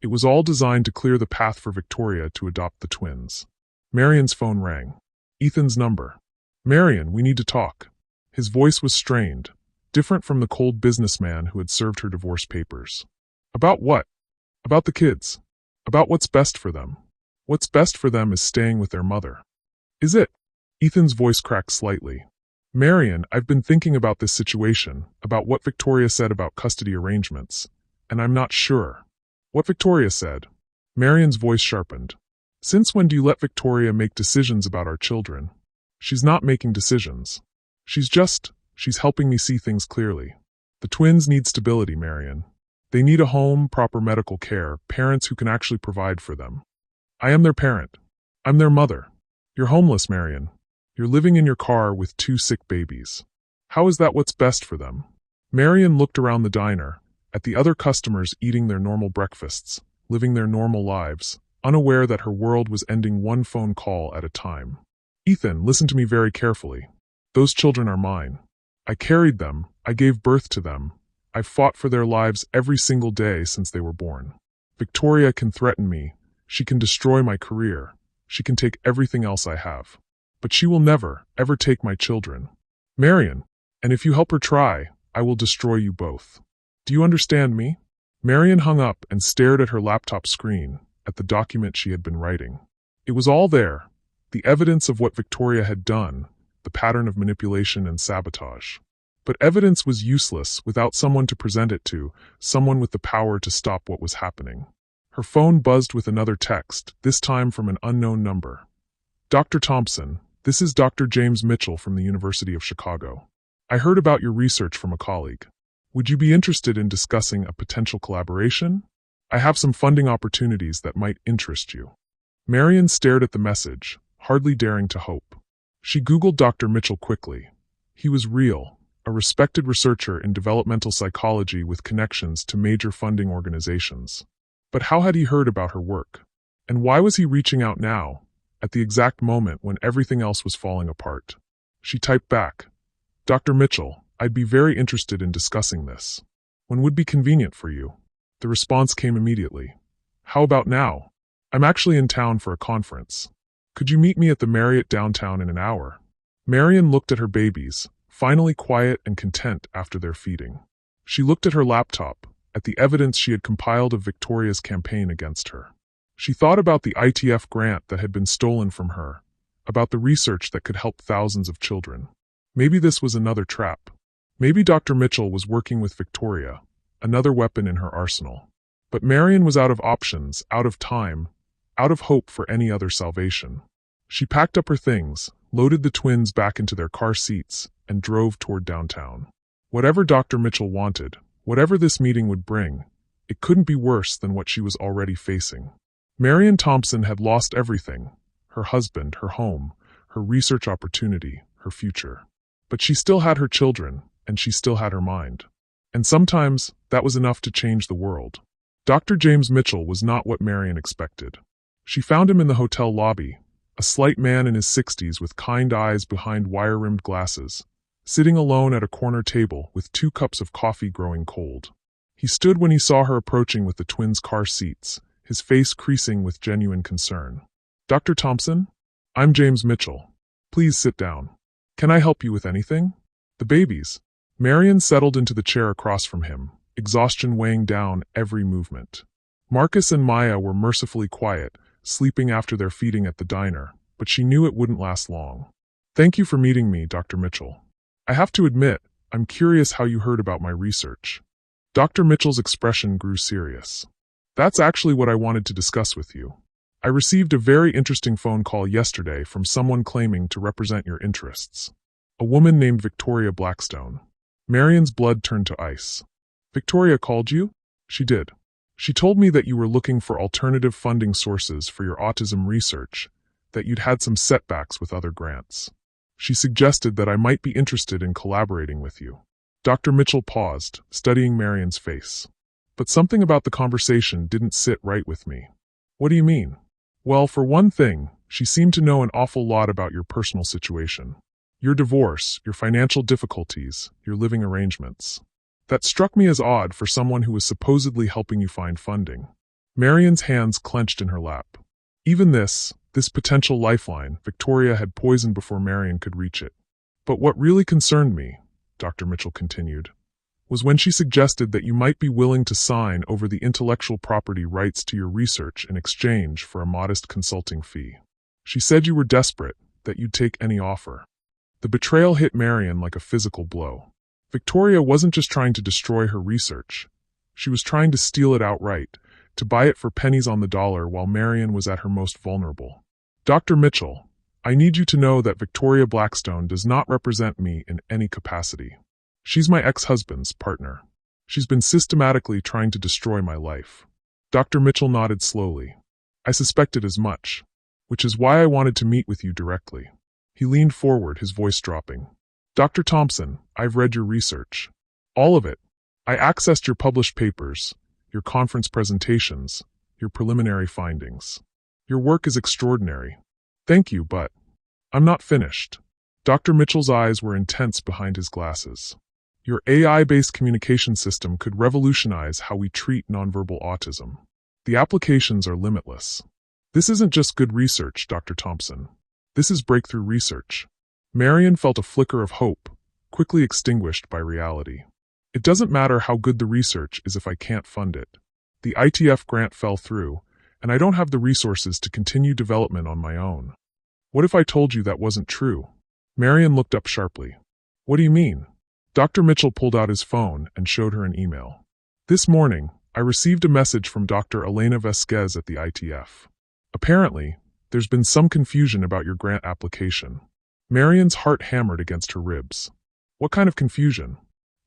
it was all designed to clear the path for Victoria to adopt the twins. Marion's phone rang. Ethan's number. "Marion, we need to talk." His voice was strained, different from the cold businessman who had served her divorce papers. "About what?" "About the kids. About what's best for them. What's best for them is staying with their mother." "Is it?" Ethan's voice cracked slightly. "Marion, I've been thinking about this situation, about what Victoria said about custody arrangements, and I'm not sure." "What Victoria said?" Marion's voice sharpened. "Since when do you let Victoria make decisions about our children?" "She's not making decisions. She's helping me see things clearly. The twins need stability, Marion. They need a home, proper medical care, parents who can actually provide for them. I am their parent. I'm their mother. You're homeless, Marion. You're living in your car with 2 sick babies. How is that what's best for them?" Marion looked around the diner, at the other customers eating their normal breakfasts, living their normal lives, unaware that her world was ending one phone call at a time. "Ethan, listen to me very carefully. Those children are mine. I carried them, I gave birth to them, I've fought for their lives every single day since they were born. Victoria can threaten me, she can destroy my career, she can take everything else I have. But she will never, ever take my children. Marion, and if you help her try, I will destroy you both. Do you understand me?" Marion hung up and stared at her laptop screen, at the document she had been writing. It was all there, the evidence of what Victoria had done, the pattern of manipulation and sabotage. But evidence was useless without someone to present it to, someone with the power to stop what was happening. Her phone buzzed with another text, this time from an unknown number. "Dr. Thompson, this is Dr. James Mitchell from the University of Chicago. I heard about your research from a colleague. Would you be interested in discussing a potential collaboration? I have some funding opportunities that might interest you." Marion stared at the message, hardly daring to hope. She Googled Dr. Mitchell quickly. He was real, a respected researcher in developmental psychology with connections to major funding organizations. But how had he heard about her work? And why was he reaching out now, at the exact moment when everything else was falling apart? She typed back, "Dr. Mitchell, I'd be very interested in discussing this. When would be convenient for you?" The response came immediately. "How about now? I'm actually in town for a conference. Could you meet me at the Marriott downtown in an hour?" Marion looked at her babies, finally quiet and content after their feeding. She looked at her laptop, at the evidence she had compiled of Victoria's campaign against her. She thought about the ITF grant that had been stolen from her, about the research that could help thousands of children. Maybe this was another trap. Maybe Dr. Mitchell was working with Victoria, another weapon in her arsenal. But Marion was out of options, out of time, out of hope for any other salvation. She packed up her things, loaded the twins back into their car seats, and drove toward downtown. Whatever Dr. Mitchell wanted, whatever this meeting would bring, it couldn't be worse than what she was already facing. Marion Thompson had lost everything, her husband, her home, her research opportunity, her future. But she still had her children, and she still had her mind. And sometimes, that was enough to change the world. Dr. James Mitchell was not what Marion expected. She found him in the hotel lobby, a slight man in his 60s with kind eyes behind wire-rimmed glasses, sitting alone at a corner table with 2 cups of coffee growing cold. He stood when he saw her approaching with the twins' car seats, his face creasing with genuine concern. "Dr. Thompson? I'm James Mitchell. Please sit down. Can I help you with anything?" "The babies." Marion settled into the chair across from him, exhaustion weighing down every movement. Marcus and Maya were mercifully quiet, sleeping after their feeding at the diner, but she knew it wouldn't last long. "Thank you for meeting me, Dr. Mitchell. I have to admit, I'm curious how you heard about my research." Dr. Mitchell's expression grew serious. "That's actually what I wanted to discuss with you. I received a very interesting phone call yesterday from someone claiming to represent your interests. A woman named Victoria Blackstone." Marion's blood turned to ice. "Victoria called you?" "She did." She told me that you were looking for alternative funding sources for your autism research, that you'd had some setbacks with other grants. She suggested that I might be interested in collaborating with you. Dr. Mitchell paused, studying Marion's face. But something about the conversation didn't sit right with me. What do you mean? Well, for one thing, she seemed to know an awful lot about your personal situation. Your divorce, your financial difficulties, your living arrangements. That struck me as odd for someone who was supposedly helping you find funding. Marion's hands clenched in her lap. Even this potential lifeline, Victoria had poisoned before Marion could reach it. But what really concerned me, Dr. Mitchell continued, was when she suggested that you might be willing to sign over the intellectual property rights to your research in exchange for a modest consulting fee. She said you were desperate, that you'd take any offer. The betrayal hit Marion like a physical blow. Victoria wasn't just trying to destroy her research. She was trying to steal it outright, to buy it for pennies on the dollar while Marion was at her most vulnerable. Dr. Mitchell, I need you to know that Victoria Blackstone does not represent me in any capacity. She's my ex-husband's partner. She's been systematically trying to destroy my life. Dr. Mitchell nodded slowly. I suspected as much, which is why I wanted to meet with you directly. He leaned forward, his voice dropping. Dr. Thompson, I've read your research. All of it. I accessed your published papers, your conference presentations, your preliminary findings. Your work is extraordinary. Thank you, but I'm not finished. Dr. Mitchell's eyes were intense behind his glasses. Your AI-based communication system could revolutionize how we treat nonverbal autism. The applications are limitless. This isn't just good research, Dr. Thompson. This is breakthrough research. Marion felt a flicker of hope, quickly extinguished by reality. It doesn't matter how good the research is if I can't fund it. The ITF grant fell through, and I don't have the resources to continue development on my own. What if I told you that wasn't true? Marion looked up sharply. What do you mean? Dr. Mitchell pulled out his phone and showed her an email. This morning, I received a message from Dr. Elena Vasquez at the ITF. Apparently, there's been some confusion about your grant application. Marion's heart hammered against her ribs. What kind of confusion?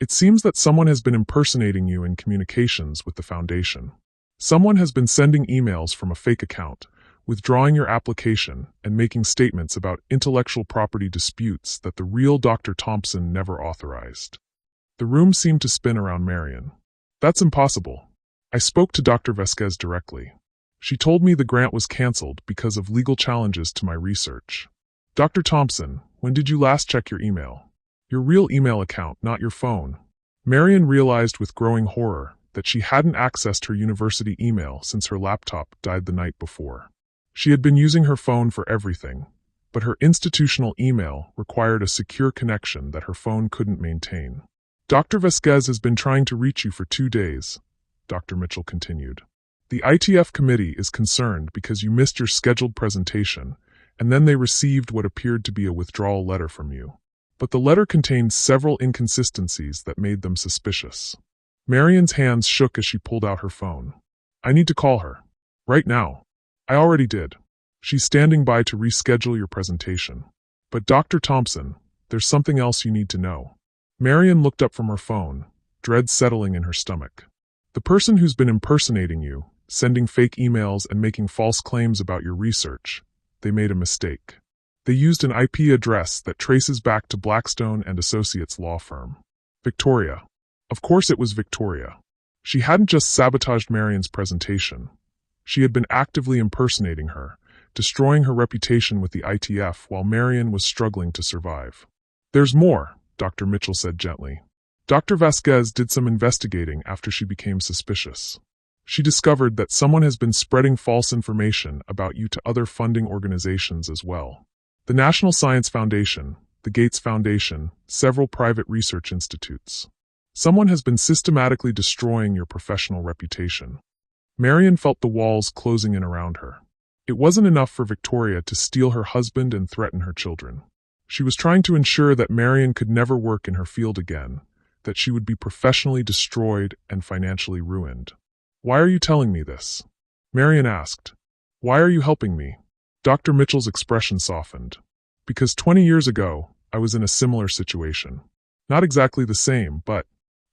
It seems that someone has been impersonating you in communications with the foundation. Someone has been sending emails from a fake account, withdrawing your application and making statements about intellectual property disputes that the real Dr. Thompson never authorized. The room seemed to spin around Marion. That's impossible. I spoke to Dr. Vasquez directly. She told me the grant was canceled because of legal challenges to my research. Dr. Thompson, when did you last check your email? Your real email account, not your phone. Marion realized with growing horror that she hadn't accessed her university email since her laptop died the night before. She had been using her phone for everything, but her institutional email required a secure connection that her phone couldn't maintain. Dr. Vasquez has been trying to reach you for 2 days, Dr. Mitchell continued. The ITF committee is concerned because you missed your scheduled presentation, and then they received what appeared to be a withdrawal letter from you. But the letter contained several inconsistencies that made them suspicious. Marion's hands shook as she pulled out her phone. I need to call her. Right now. I already did. She's standing by to reschedule your presentation. But Dr. Thompson, there's something else you need to know. Marion looked up from her phone, dread settling in her stomach. The person who's been impersonating you, sending fake emails and making false claims about your research, they made a mistake. They used an IP address that traces back to Blackstone and Associates law firm. Victoria. Of course it was Victoria. She hadn't just sabotaged Marion's presentation. She had been actively impersonating her, destroying her reputation with the ITF while Marion was struggling to survive. There's more, Dr. Mitchell said gently. Dr. Vasquez did some investigating after she became suspicious. She discovered that someone has been spreading false information about you to other funding organizations as well. The National Science Foundation, the Gates Foundation, several private research institutes. Someone has been systematically destroying your professional reputation. Marion felt the walls closing in around her. It wasn't enough for Victoria to steal her husband and threaten her children. She was trying to ensure that Marion could never work in her field again, that she would be professionally destroyed and financially ruined. Why are you telling me this? Marion asked. Why are you helping me? Dr. Mitchell's expression softened. Because 20 years ago, I was in a similar situation. Not exactly the same, but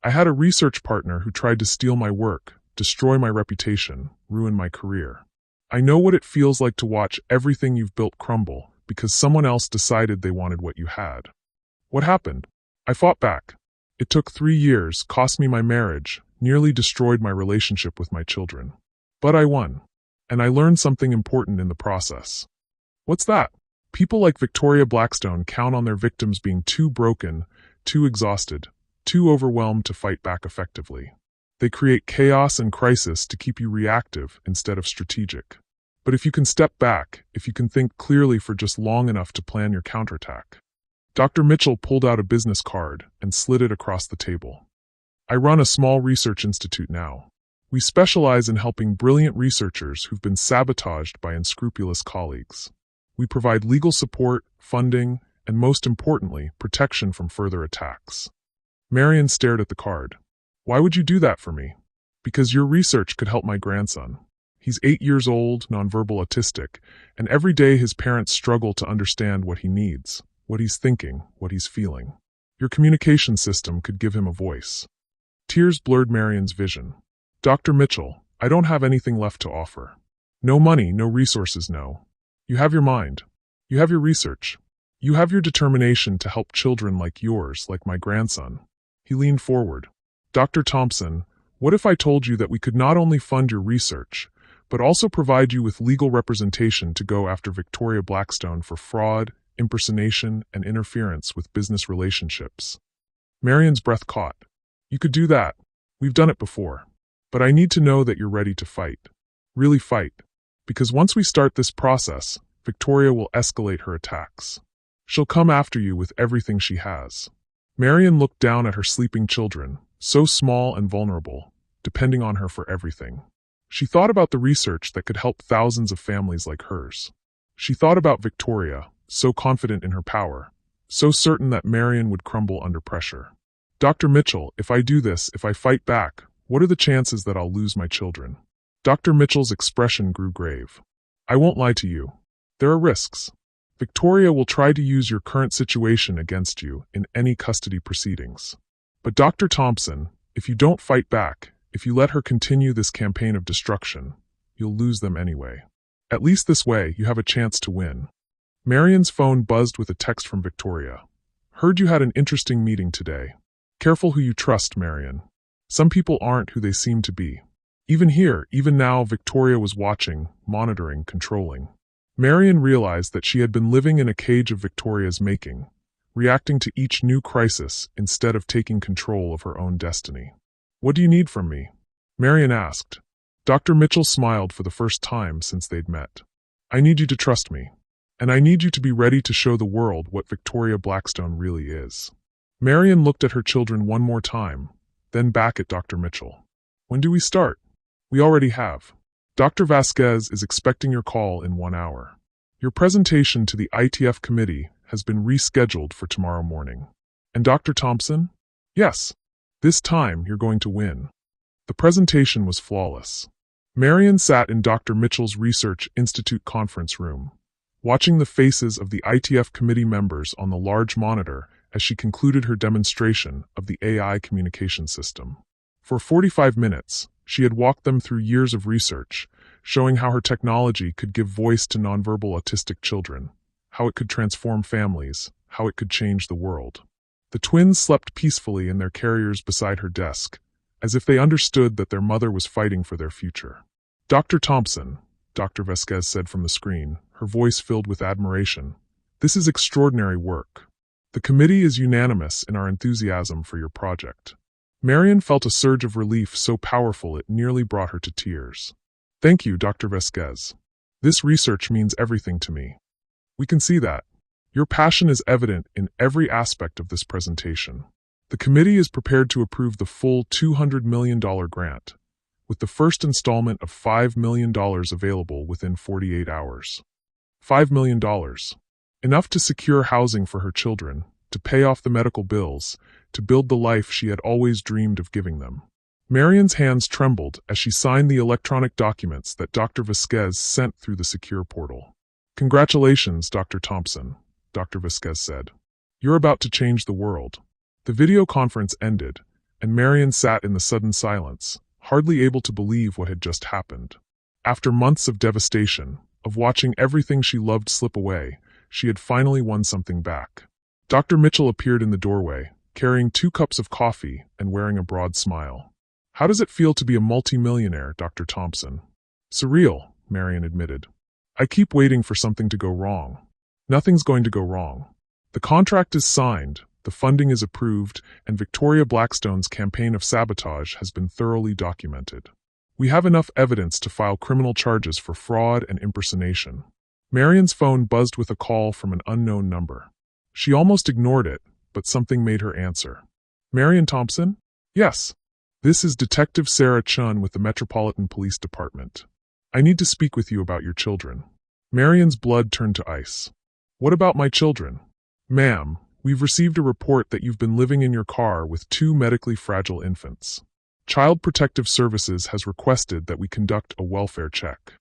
I had a research partner who tried to steal my work, destroy my reputation, ruin my career. I know what it feels like to watch everything you've built crumble because someone else decided they wanted what you had. What happened? I fought back. It took 3 years, cost me my marriage, nearly destroyed my relationship with my children. But I won. And I learned something important in the process. What's that? People like Victoria Blackstone count on their victims being too broken, too exhausted, too overwhelmed to fight back effectively. They create chaos and crisis to keep you reactive instead of strategic. But if you can step back, if you can think clearly for just long enough to plan your counterattack. Dr. Mitchell pulled out a business card and slid it across the table. I run a small research institute now. We specialize in helping brilliant researchers who've been sabotaged by unscrupulous colleagues. We provide legal support, funding, and most importantly, protection from further attacks. Marion stared at the card. Why would you do that for me? Because your research could help my grandson. He's 8 years old, nonverbal autistic, and every day his parents struggle to understand what he needs, what he's thinking, what he's feeling. Your communication system could give him a voice. Tears blurred Marion's vision. Dr. Mitchell, I don't have anything left to offer. No money, no resources, no. You have your mind. You have your research. You have your determination to help children like yours, like my grandson. He leaned forward. Dr. Thompson, what if I told you that we could not only fund your research, but also provide you with legal representation to go after Victoria Blackstone for fraud, impersonation, and interference with business relationships? Marion's breath caught. You could do that. We've done it before. But I need to know that you're ready to fight. Really fight. Because once we start this process, Victoria will escalate her attacks. She'll come after you with everything she has. Marion looked down at her sleeping children, so small and vulnerable, depending on her for everything. She thought about the research that could help thousands of families like hers. She thought about Victoria, so confident in her power, so certain that Marion would crumble under pressure. Dr. Mitchell, if I do this, if I fight back, what are the chances that I'll lose my children? Dr. Mitchell's expression grew grave. I won't lie to you. There are risks. Victoria will try to use your current situation against you in any custody proceedings. But Dr. Thompson, if you don't fight back, if you let her continue this campaign of destruction, you'll lose them anyway. At least this way, you have a chance to win. Marion's phone buzzed with a text from Victoria. Heard you had an interesting meeting today. Careful who you trust, Marion. Some people aren't who they seem to be. Even here, even now, Victoria was watching, monitoring, controlling. Marion realized that she had been living in a cage of Victoria's making, reacting to each new crisis instead of taking control of her own destiny. What do you need from me? Marion asked. Dr. Mitchell smiled for the first time since they'd met. I need you to trust me. And I need you to be ready to show the world what Victoria Blackstone really is. Marion looked at her children one more time, then back at Dr. Mitchell. When do we start? We already have. Dr. Vasquez is expecting your call in 1 hour. Your presentation to the ITF committee has been rescheduled for tomorrow morning. And Dr. Thompson? Yes. This time you're going to win. The presentation was flawless. Marion sat in Dr. Mitchell's Research Institute conference room, watching the faces of the ITF committee members on the large monitor as she concluded her demonstration of the AI communication system. For 45 minutes, she had walked them through years of research, showing how her technology could give voice to nonverbal autistic children, how it could transform families, how it could change the world. The twins slept peacefully in their carriers beside her desk, as if they understood that their mother was fighting for their future. Dr. Thompson, Dr. Vasquez said from the screen, her voice filled with admiration, this is extraordinary work. The committee is unanimous in our enthusiasm for your project. Marion felt a surge of relief so powerful it nearly brought her to tears. Thank you, Dr. Vasquez. This research means everything to me. We can see that. Your passion is evident in every aspect of this presentation. The committee is prepared to approve the full $200 million grant, with the first installment of $5 million available within 48 hours. $5 million. Enough to secure housing for her children, to pay off the medical bills, to build the life she had always dreamed of giving them. Marion's hands trembled as she signed the electronic documents that Dr. Vasquez sent through the secure portal. Congratulations, Dr. Thompson, Dr. Vasquez said. You're about to change the world. The video conference ended, and Marion sat in the sudden silence, hardly able to believe what had just happened. After months of devastation, of watching everything she loved slip away, she had finally won something back. Dr. Mitchell appeared in the doorway, carrying 2 cups of coffee and wearing a broad smile. "How does it feel to be a multi-millionaire, Dr. Thompson?" "Surreal," Marion admitted. "I keep waiting for something to go wrong. Nothing's going to go wrong. The contract is signed, the funding is approved, and Victoria Blackstone's campaign of sabotage has been thoroughly documented. We have enough evidence to file criminal charges for fraud and impersonation." Marion's phone buzzed with a call from an unknown number. She almost ignored it, but something made her answer. "Marion Thompson?" "Yes. This is Detective Sarah Chun with the Metropolitan Police Department. I need to speak with you about your children." Marion's blood turned to ice. "What about my children?" "Ma'am, we've received a report that you've been living in your car with 2 medically fragile infants. Child Protective Services has requested that we conduct a welfare check."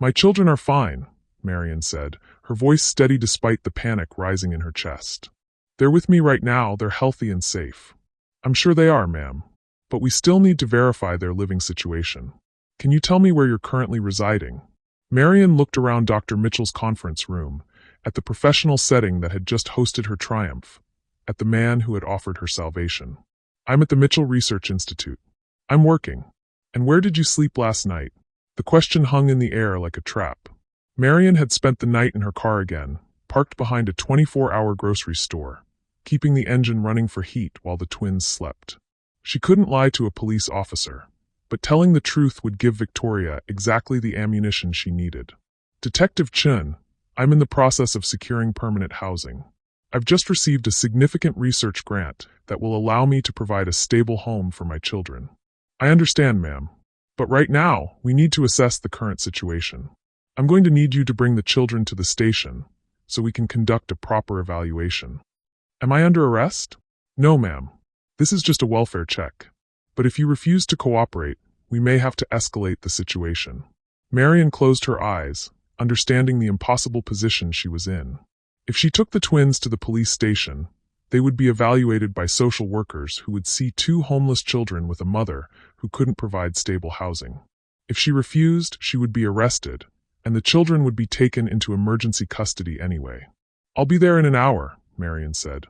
"My children are fine," Marion said, her voice steady despite the panic rising in her chest. "They're with me right now, they're healthy and safe." "I'm sure they are, ma'am. But we still need to verify their living situation. Can you tell me where you're currently residing?" Marion looked around Dr. Mitchell's conference room, at the professional setting that had just hosted her triumph, at the man who had offered her salvation. "I'm at the Mitchell Research Institute. I'm working." "And where did you sleep last night?" The question hung in the air like a trap. Marion had spent the night in her car again, parked behind a 24-hour grocery store, keeping the engine running for heat while the twins slept. She couldn't lie to a police officer, but telling the truth would give Victoria exactly the ammunition she needed. "Detective Chun, I'm in the process of securing permanent housing. I've just received a significant research grant that will allow me to provide a stable home for my children." "I understand, ma'am. But right now, we need to assess the current situation. I'm going to need you to bring the children to the station so we can conduct a proper evaluation." "Am I under arrest?" "No, ma'am. This is just a welfare check. But if you refuse to cooperate, we may have to escalate the situation." Marion closed her eyes, understanding the impossible position she was in. If she took the twins to the police station, they would be evaluated by social workers who would see 2 homeless children with a mother who couldn't provide stable housing. If she refused, she would be arrested, and the children would be taken into emergency custody anyway. "I'll be there in an hour," Marion said.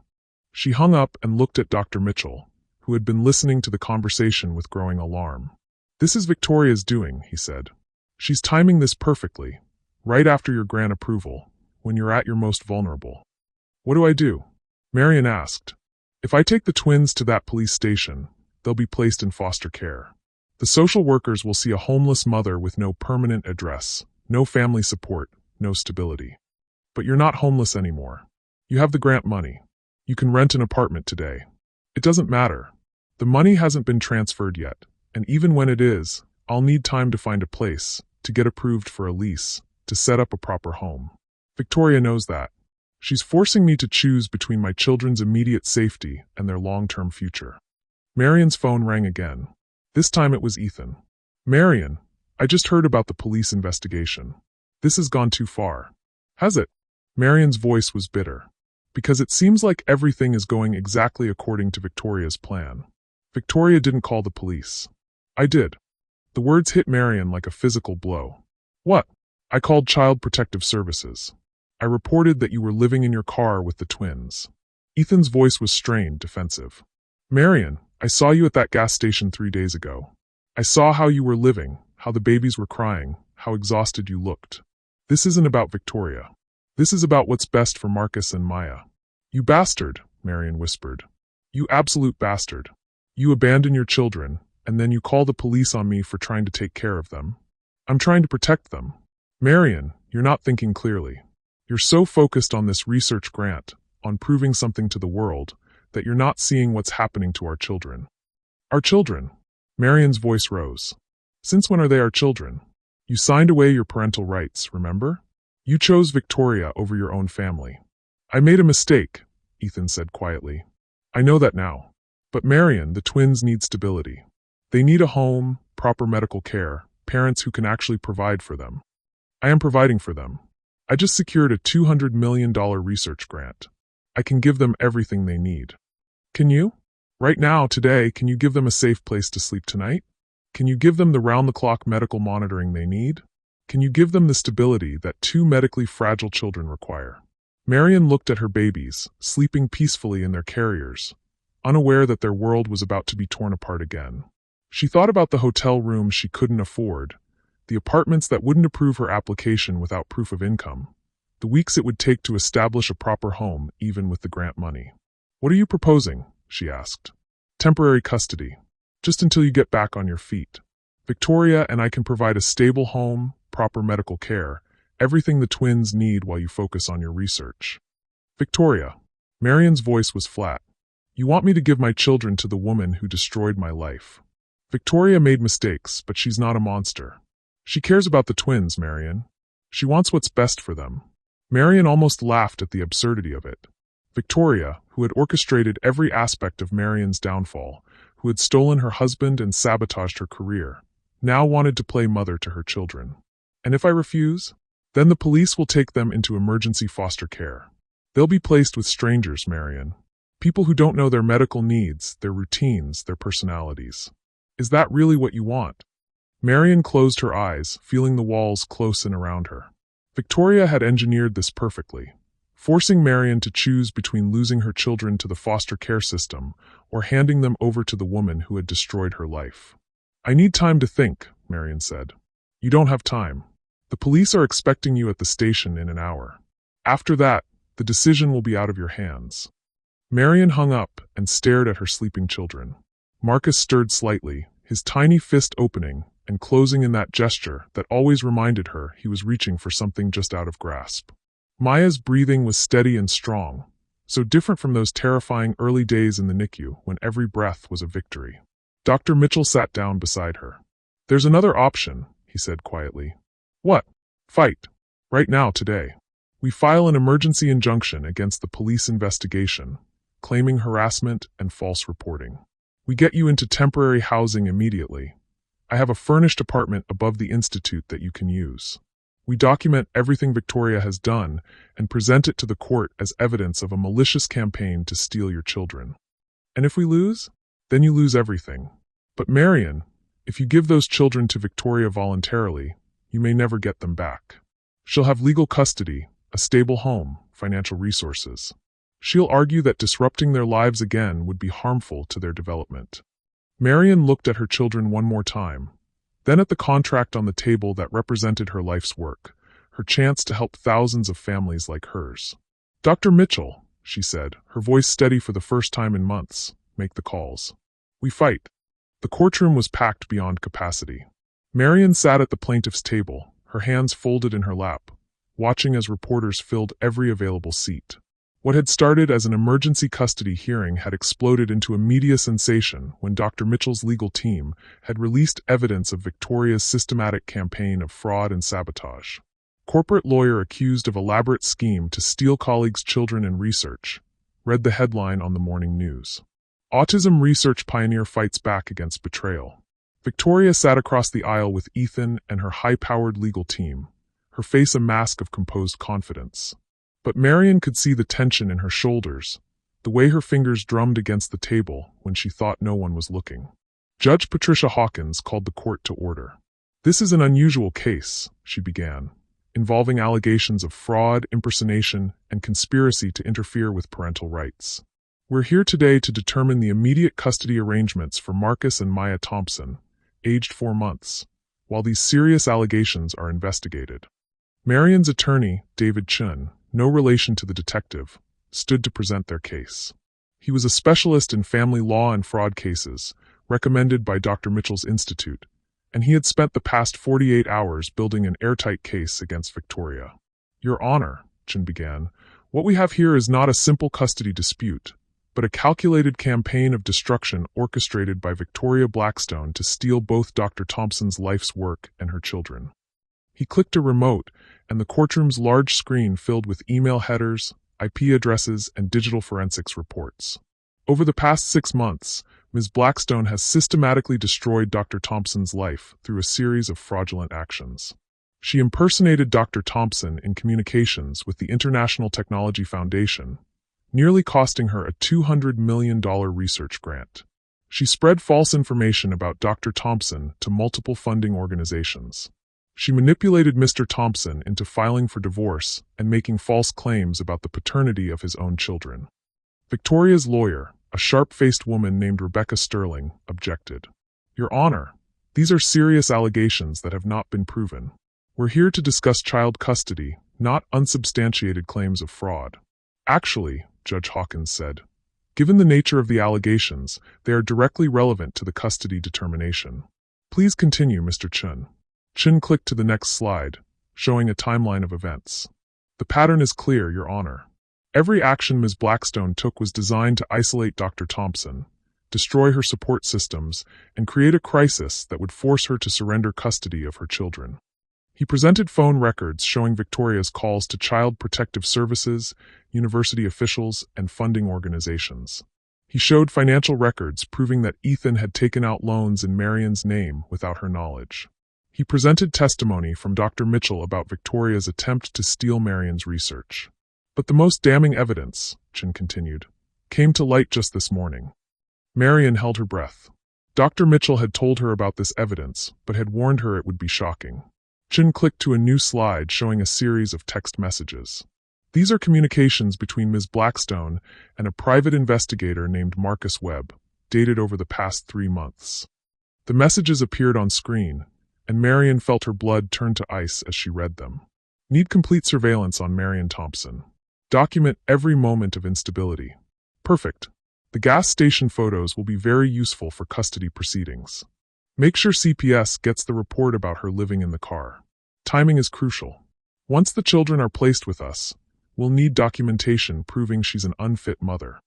She hung up and looked at Dr. Mitchell, who had been listening to the conversation with growing alarm. "This is Victoria's doing," he said. "She's timing this perfectly, right after your grant approval, when you're at your most vulnerable." "What do I do?" Marion asked. "If I take the twins to that police station, they'll be placed in foster care. The social workers will see a homeless mother with no permanent address, no family support, no stability. But you're not homeless anymore. You have the grant money. You can rent an apartment today. It doesn't matter. The money hasn't been transferred yet, and even when it is, I'll need time to find a place, to get approved for a lease, to set up a proper home. Victoria knows that. She's forcing me to choose between my children's immediate safety and their long-term future." Marion's phone rang again. This time it was Ethan. "Marion, I just heard about the police investigation. This has gone too far." "Has it?" Marion's voice was bitter. "Because it seems like everything is going exactly according to Victoria's plan. Victoria didn't call the police. I did." The words hit Marion like a physical blow. "What?" "I called Child Protective Services. I reported that you were living in your car with the twins." Ethan's voice was strained, defensive. "Marion, I saw you at that gas station 3 days ago. I saw how you were living, how the babies were crying, how exhausted you looked. This isn't about Victoria. This is about what's best for Marcus and Maya." "You bastard," Marion whispered. "You absolute bastard. You abandon your children, and then you call the police on me for trying to take care of them. I'm trying to protect them." "Marion, you're not thinking clearly. You're so focused on this research grant, on proving something to the world, that you're not seeing what's happening to our children." "Our children?" Marion's voice rose. "Since when are they our children? You signed away your parental rights, remember? You chose Victoria over your own family." "I made a mistake," Ethan said quietly. "I know that now. But Marion, the twins need stability. They need a home, proper medical care, parents who can actually provide for them. I am providing for them. I just secured a $200 million research grant. I can give them everything they need." "Can you? Right now, today, can you give them a safe place to sleep tonight?" Can you give them the round-the-clock medical monitoring they need? Can you give them the stability that two medically fragile children require? Marion looked at her babies, sleeping peacefully in their carriers, unaware that their world was about to be torn apart again. She thought about the hotel rooms she couldn't afford, the apartments that wouldn't approve her application without proof of income, the weeks it would take to establish a proper home even with the grant money. "What are you proposing?" she asked. "Temporary custody. Just until you get back on your feet. Victoria and I can provide a stable home, proper medical care, everything the twins need while you focus on your research." "Victoria." Marion's voice was flat. "You want me to give my children to the woman who destroyed my life." "Victoria made mistakes, but she's not a monster. She cares about the twins, Marion. She wants what's best for them." Marion almost laughed at the absurdity of it. Victoria, who had orchestrated every aspect of Marion's downfall, who had stolen her husband and sabotaged her career, now wanted to play mother to her children. "And if I refuse? Then the police will take them into emergency foster care. They'll be placed with strangers, Marion. People who don't know their medical needs, their routines, their personalities. Is that really what you want?" Marion closed her eyes, feeling the walls close in around her. Victoria had engineered this perfectly, forcing Marion to choose between losing her children to the foster care system or handing them over to the woman who had destroyed her life. "I need time to think," Marion said. "You don't have time. The police are expecting you at the station in an hour. After that, the decision will be out of your hands." Marion hung up and stared at her sleeping children. Marcus stirred slightly, his tiny fist opening and closing in that gesture that always reminded her he was reaching for something just out of grasp. Maya's breathing was steady and strong, so different from those terrifying early days in the NICU when every breath was a victory. Dr. Mitchell sat down beside her. "There's another option," he said quietly. "What?" "Fight. Right now, today. We file an emergency injunction against the police investigation, claiming harassment and false reporting. We get you into temporary housing immediately. I have a furnished apartment above the institute that you can use. We document everything Victoria has done and present it to the court as evidence of a malicious campaign to steal your children. And if we lose, then you lose everything. But Marion, if you give those children to Victoria voluntarily, you may never get them back. She'll have legal custody, a stable home, financial resources. She'll argue that disrupting their lives again would be harmful to their development." Marion looked at her children one more time, then at the contract on the table that represented her life's work, her chance to help thousands of families like hers. "Dr. Mitchell," she said, her voice steady for the first time in months, "make the calls. We fight." The courtroom was packed beyond capacity. Marion sat at the plaintiff's table, her hands folded in her lap, watching as reporters filled every available seat. What had started as an emergency custody hearing had exploded into a media sensation when Dr. Mitchell's legal team had released evidence of Victoria's systematic campaign of fraud and sabotage. "Corporate lawyer accused of elaborate scheme to steal colleagues' children and research," read the headline on the morning news. "Autism research pioneer fights back against betrayal." Victoria sat across the aisle with Ethan and her high-powered legal team, her face a mask of composed confidence. But Marion could see the tension in her shoulders, the way her fingers drummed against the table when she thought no one was looking. Judge Patricia Hawkins called the court to order. "This is an unusual case," she began, "involving allegations of fraud, impersonation, and conspiracy to interfere with parental rights. We're here today to determine the immediate custody arrangements for Marcus and Maya Thompson, aged 4 months, while these serious allegations are investigated." Marion's attorney, David Chun, no relation to the detective, stood to present their case. He was a specialist in family law and fraud cases, recommended by Dr. Mitchell's Institute, and he had spent the past 48 hours building an airtight case against Victoria. "Your Honor," Chun began, "what we have here is not a simple custody dispute, but a calculated campaign of destruction orchestrated by Victoria Blackstone to steal both Dr. Thompson's life's work and her children." He clicked a remote, and the courtroom's large screen filled with email headers, IP addresses, and digital forensics reports. Over the past 6 months, Ms. Blackstone has systematically destroyed Dr. Thompson's life through a series of fraudulent actions. She impersonated Dr. Thompson in communications with the International Technology Foundation, nearly costing her a $200 million research grant. She spread false information about Dr. Thompson to multiple funding organizations. She manipulated Mr. Thompson into filing for divorce and making false claims about the paternity of his own children. Victoria's lawyer, a sharp-faced woman named Rebecca Sterling, objected. Your Honor, these are serious allegations that have not been proven. We're here to discuss child custody, not unsubstantiated claims of fraud. Actually, Judge Hawkins said, given the nature of the allegations, they are directly relevant to the custody determination. Please continue, Mr. Chun. Chun clicked to the next slide, showing a timeline of events. The pattern is clear, Your Honor. Every action Ms. Blackstone took was designed to isolate Dr. Thompson, destroy her support systems, and create a crisis that would force her to surrender custody of her children. He presented phone records showing Victoria's calls to Child Protective Services, university officials, and funding organizations. He showed financial records proving that Ethan had taken out loans in Marion's name without her knowledge. He presented testimony from Dr. Mitchell about Victoria's attempt to steal Marion's research. But the most damning evidence, Chin continued, came to light just this morning. Marion held her breath. Dr. Mitchell had told her about this evidence, but had warned her it would be shocking. Chin clicked to a new slide showing a series of text messages. These are communications between Ms. Blackstone and a private investigator named Marcus Webb, dated over the past 3 months. The messages appeared on screen, and Marion felt her blood turn to ice as she read them. Need complete surveillance on Marion Thompson. Document every moment of instability. Perfect. The gas station photos will be very useful for custody proceedings. Make sure CPS gets the report about her living in the car. Timing is crucial. Once the children are placed with us, we'll need documentation proving she's an unfit mother.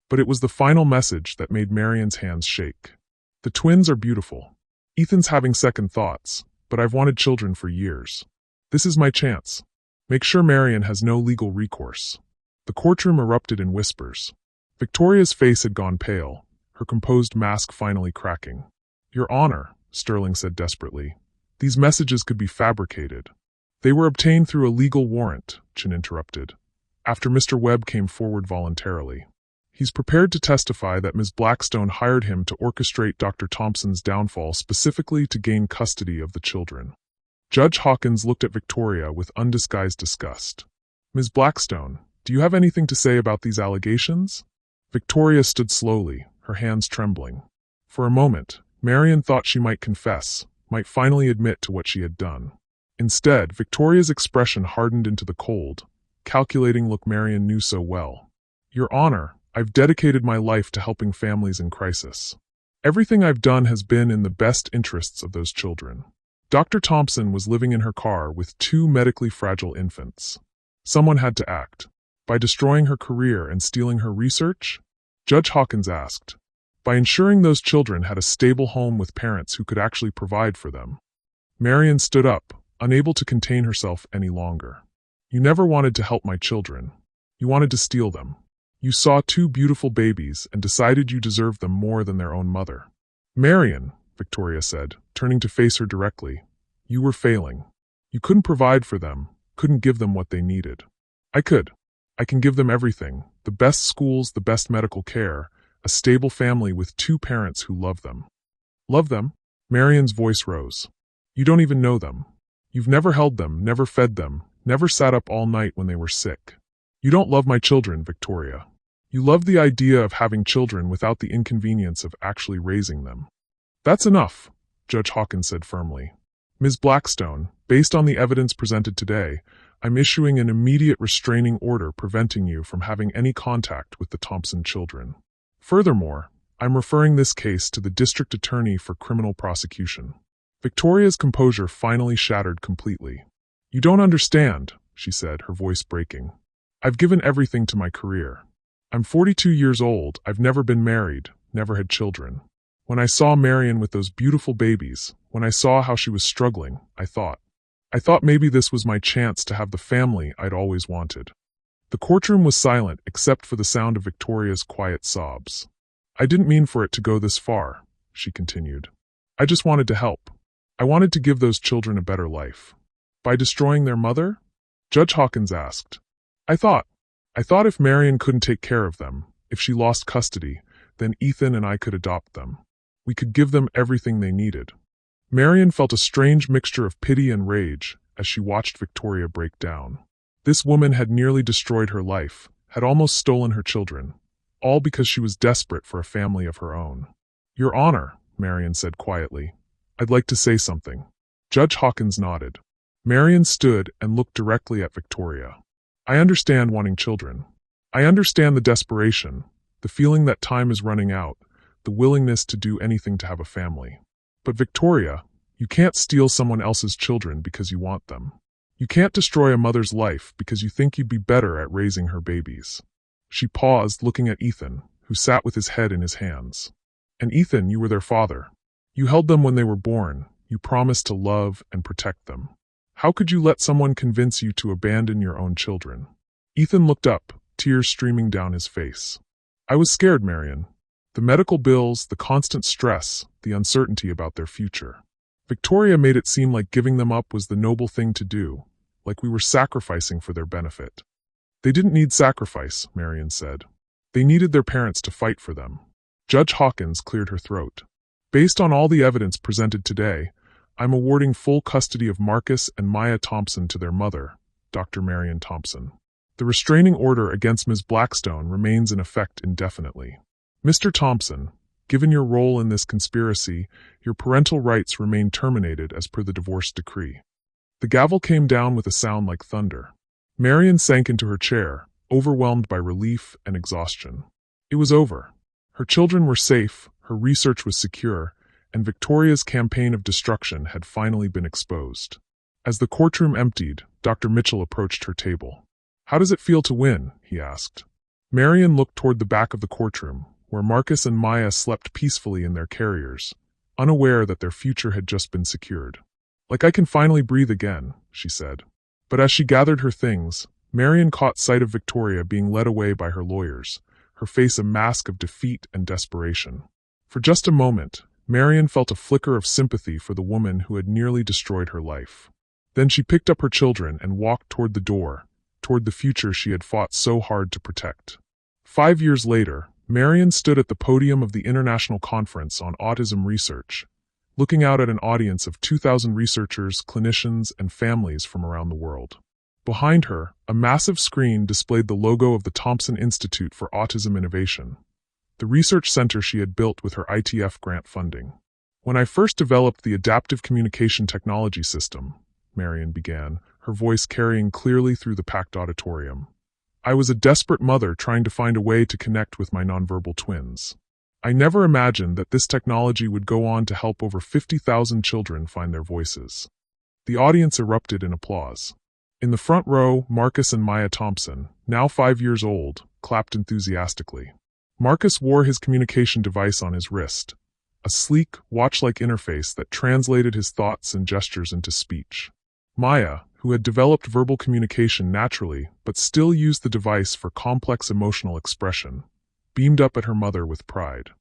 But it was the final message that made Marion's hands shake. The twins are beautiful. Ethan's having second thoughts, but I've wanted children for years. This is my chance. Make sure Marion has no legal recourse. The courtroom erupted in whispers. Victoria's face had gone pale, her composed mask finally cracking. Your Honor, Sterling said desperately, these messages could be fabricated. They were obtained through a legal warrant, Chin interrupted, after Mr. Webb came forward voluntarily. He's prepared to testify that Ms. Blackstone hired him to orchestrate Dr. Thompson's downfall specifically to gain custody of the children. Judge Hawkins looked at Victoria with undisguised disgust. Ms. Blackstone, do you have anything to say about these allegations? Victoria stood slowly, her hands trembling. For a moment, Marion thought she might confess, might finally admit to what she had done. Instead, Victoria's expression hardened into the cold, calculating look Marion knew so well. Your Honor, I've dedicated my life to helping families in crisis. Everything I've done has been in the best interests of those children. Dr. Thompson was living in her car with 2 medically fragile infants. Someone had to act. By destroying her career and stealing her research? Judge Hawkins asked. By ensuring those children had a stable home with parents who could actually provide for them. Marion stood up, unable to contain herself any longer. You never wanted to help my children. You wanted to steal them. You saw 2 beautiful babies and decided you deserved them more than their own mother. Marion, Victoria said, turning to face her directly, you were failing. You couldn't provide for them, couldn't give them what they needed. I could. I can give them everything, the best schools, the best medical care, a stable family with 2 parents who love them. Love them? Marion's voice rose. You don't even know them. You've never held them, never fed them, never sat up all night when they were sick. You don't love my children, Victoria. You love the idea of having children without the inconvenience of actually raising them. That's enough, Judge Hawkins said firmly. Ms. Blackstone, based on the evidence presented today, I'm issuing an immediate restraining order preventing you from having any contact with the Thompson children. Furthermore, I'm referring this case to the district attorney for criminal prosecution. Victoria's composure finally shattered completely. You don't understand, she said, her voice breaking. I've given everything to my career. I'm 42 years old, I've never been married, never had children. When I saw Marion with those beautiful babies, when I saw how she was struggling, I thought maybe this was my chance to have the family I'd always wanted. The courtroom was silent except for the sound of Victoria's quiet sobs. I didn't mean for it to go this far, she continued. I just wanted to help. I wanted to give those children a better life. By destroying their mother? Judge Hawkins asked. I thought if Marion couldn't take care of them, if she lost custody, then Ethan and I could adopt them. We could give them everything they needed. Marion felt a strange mixture of pity and rage as she watched Victoria break down. This woman had nearly destroyed her life, had almost stolen her children, all because she was desperate for a family of her own. "Your Honor," Marion said quietly, "I'd like to say something." Judge Hawkins nodded. Marion stood and looked directly at Victoria. "I understand wanting children. I understand the desperation, the feeling that time is running out, the willingness to do anything to have a family. But Victoria, you can't steal someone else's children because you want them. You can't destroy a mother's life because you think you'd be better at raising her babies." She paused, looking at Ethan, who sat with his head in his hands. "And Ethan, you were their father. You held them when they were born. You promised to love and protect them. How could you let someone convince you to abandon your own children?" Ethan looked up, tears streaming down his face. "I was scared, Marion. The medical bills, the constant stress, the uncertainty about their future. Victoria made it seem like giving them up was the noble thing to do, like we were sacrificing for their benefit." "They didn't need sacrifice," Marion said. "They needed their parents to fight for them." Judge Hawkins cleared her throat. "Based on all the evidence presented today, I'm awarding full custody of Marcus and Maya Thompson to their mother, Dr. Marion Thompson. The restraining order against Ms. Blackstone remains in effect indefinitely. Mr. Thompson, given your role in this conspiracy, your parental rights remain terminated as per the divorce decree." The gavel came down with a sound like thunder. Marion sank into her chair, overwhelmed by relief and exhaustion. It was over. Her children were safe, her research was secure, and Victoria's campaign of destruction had finally been exposed. As the courtroom emptied, Dr. Mitchell approached her table. "How does it feel to win?" he asked. Marion looked toward the back of the courtroom, where Marcus and Maya slept peacefully in their carriers, unaware that their future had just been secured. "Like I can finally breathe again," she said. But as she gathered her things, Marion caught sight of Victoria being led away by her lawyers, her face a mask of defeat and desperation. For just a moment, Marion felt a flicker of sympathy for the woman who had nearly destroyed her life. Then she picked up her children and walked toward the door, toward the future she had fought so hard to protect. 5 years later, Marion stood at the podium of the International Conference on Autism Research, looking out at an audience of 2,000 researchers, clinicians, and families from around the world. Behind her, a massive screen displayed the logo of the Thompson Institute for Autism Innovation, the research center she had built with her ITF grant funding. "When I first developed the Adaptive Communication Technology System," Marion began, her voice carrying clearly through the packed auditorium, "I was a desperate mother trying to find a way to connect with my nonverbal twins. I never imagined that this technology would go on to help over 50,000 children find their voices." The audience erupted in applause. In the front row, Marcus and Maya Thompson, now 5 years old, clapped enthusiastically. Marcus wore his communication device on his wrist, a sleek, watch-like interface that translated his thoughts and gestures into speech. Maya, who had developed verbal communication naturally but still used the device for complex emotional expression, beamed up at her mother with pride.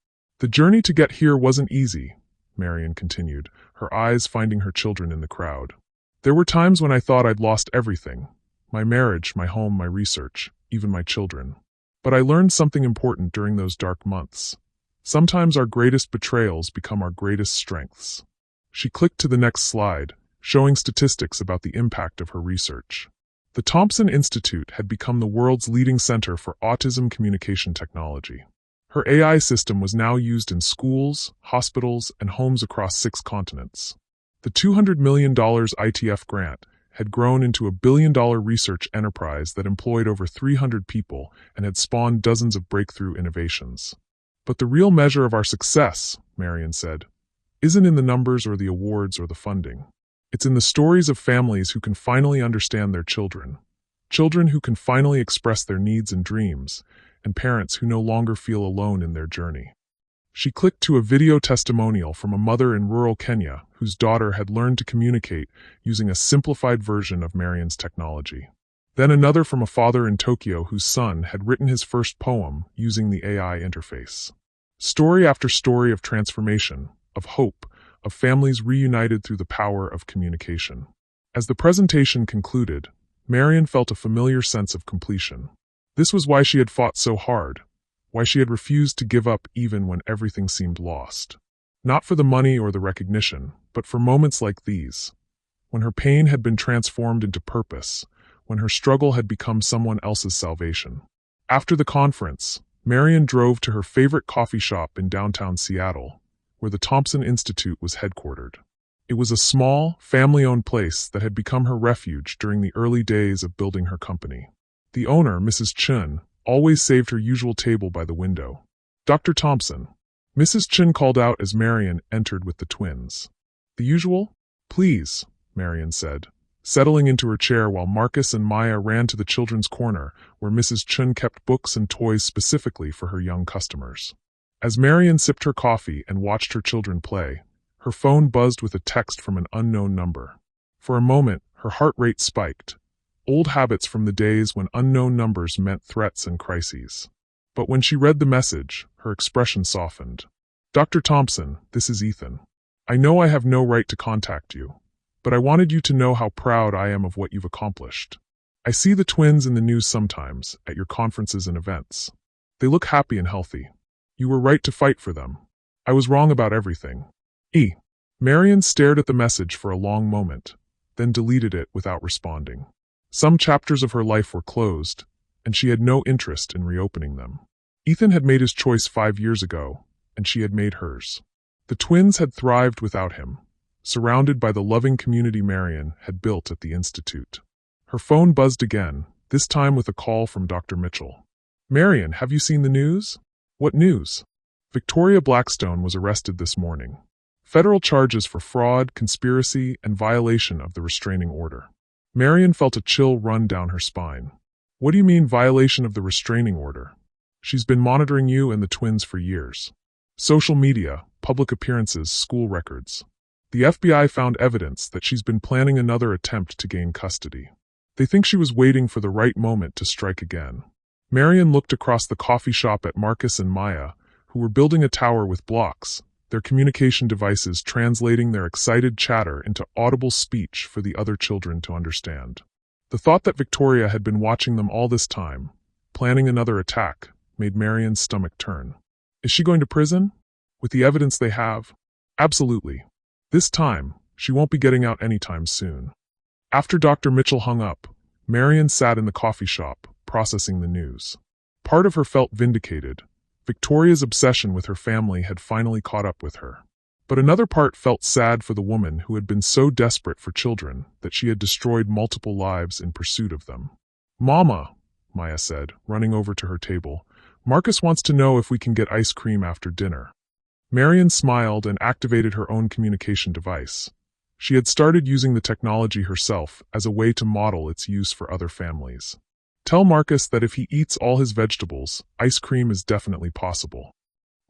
"The journey to get here wasn't easy," Marion continued, her eyes finding her children in the crowd. "There were times when I thought I'd lost everything, my marriage, my home, my research, even my children. But I learned something important during those dark months. Sometimes our greatest betrayals become our greatest strengths." She clicked to the next slide, showing statistics about the impact of her research. The Thompson Institute had become the world's leading center for autism communication technology. Her AI system was now used in schools, hospitals, and homes across 6 continents. The $200 million ITF grant had grown into a billion-dollar research enterprise that employed over 300 people and had spawned dozens of breakthrough innovations. "But the real measure of our success," Marion said, "isn't in the numbers or the awards or the funding. It's in the stories of families who can finally understand their children, children who can finally express their needs and dreams, and parents who no longer feel alone in their journey." She clicked to a video testimonial from a mother in rural Kenya whose daughter had learned to communicate using a simplified version of Marion's technology. Then another from a father in Tokyo whose son had written his first poem using the AI interface. Story after story of transformation, of hope, of families reunited through the power of communication. As the presentation concluded, Marion felt a familiar sense of completion. This was why she had fought so hard, why she had refused to give up even when everything seemed lost. Not for the money or the recognition, but for moments like these, when her pain had been transformed into purpose, when her struggle had become someone else's salvation. After the conference, Marion drove to her favorite coffee shop in downtown Seattle, where the Thompson Institute was headquartered. It was a small, family-owned place that had become her refuge during the early days of building her company. The owner, Mrs. Chun, always saved her usual table by the window. "Dr. Thompson." Mrs. Chun called out as Marion entered with the twins. "The usual?" "Please," Marion said, settling into her chair while Marcus and Maya ran to the children's corner, where Mrs. Chun kept books and toys specifically for her young customers. As Marion sipped her coffee and watched her children play, her phone buzzed with a text from an unknown number. For a moment, her heart rate spiked, old habits from the days when unknown numbers meant threats and crises. But when she read the message, her expression softened. "Dr. Thompson, this is Ethan. I know I have no right to contact you, but I wanted you to know how proud I am of what you've accomplished. I see the twins in the news sometimes, at your conferences and events. They look happy and healthy. You were right to fight for them. I was wrong about everything. Marion stared at the message for a long moment, then deleted it without responding. Some chapters of her life were closed, and she had no interest in reopening them. Ethan had made his choice 5 years ago, and she had made hers. The twins had thrived without him, surrounded by the loving community Marion had built at the Institute. Her phone buzzed again, this time with a call from Dr. Mitchell. "Marion, have you seen the news?" "What news?" "Victoria Blackstone was arrested this morning. Federal charges for fraud, conspiracy, and violation of the restraining order." Marion felt a chill run down her spine. "What do you mean, violation of the restraining order?" "She's been monitoring you and the twins for years. Social media, public appearances, school records. The FBI found evidence that she's been planning another attempt to gain custody. They think she was waiting for the right moment to strike again." Marion looked across the coffee shop at Marcus and Maya, who were building a tower with blocks, their communication devices translating their excited chatter into audible speech for the other children to understand. The thought that Victoria had been watching them all this time, planning another attack, made Marion's stomach turn. Is she going to prison? With the evidence they have? Absolutely. This time, she won't be getting out anytime soon. After Dr. Mitchell hung up, Marion sat in the coffee shop, processing the news. Part of her felt vindicated. Victoria's obsession with her family had finally caught up with her. But another part felt sad for the woman who had been so desperate for children that she had destroyed multiple lives in pursuit of them. "Mama," Maya said, running over to her table, "Marcus wants to know if we can get ice cream after dinner." Marion smiled and activated her own communication device. She had started using the technology herself as a way to model its use for other families. "Tell Marcus that if he eats all his vegetables, ice cream is definitely possible."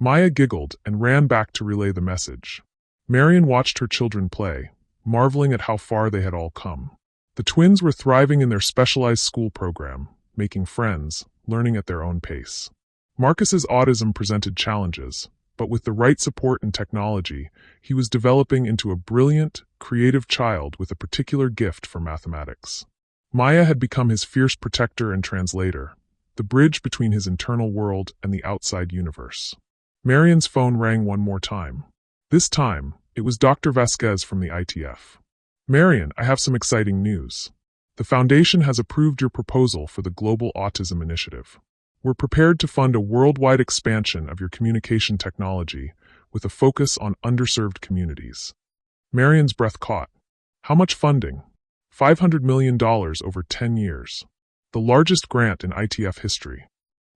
Maya giggled and ran back to relay the message. Marion watched her children play, marveling at how far they had all come. The twins were thriving in their specialized school program, making friends, learning at their own pace. Marcus's autism presented challenges, but with the right support and technology, he was developing into a brilliant, creative child with a particular gift for mathematics. Maya had become his fierce protector and translator, the bridge between his internal world and the outside universe. Marion's phone rang one more time. This time, it was Dr. Vasquez from the ITF. "Marion, I have some exciting news. The Foundation has approved your proposal for the Global Autism Initiative. We're prepared to fund a worldwide expansion of your communication technology with a focus on underserved communities." Marion's breath caught. "How much funding?" $500 million over 10 years. The largest grant in ITF history.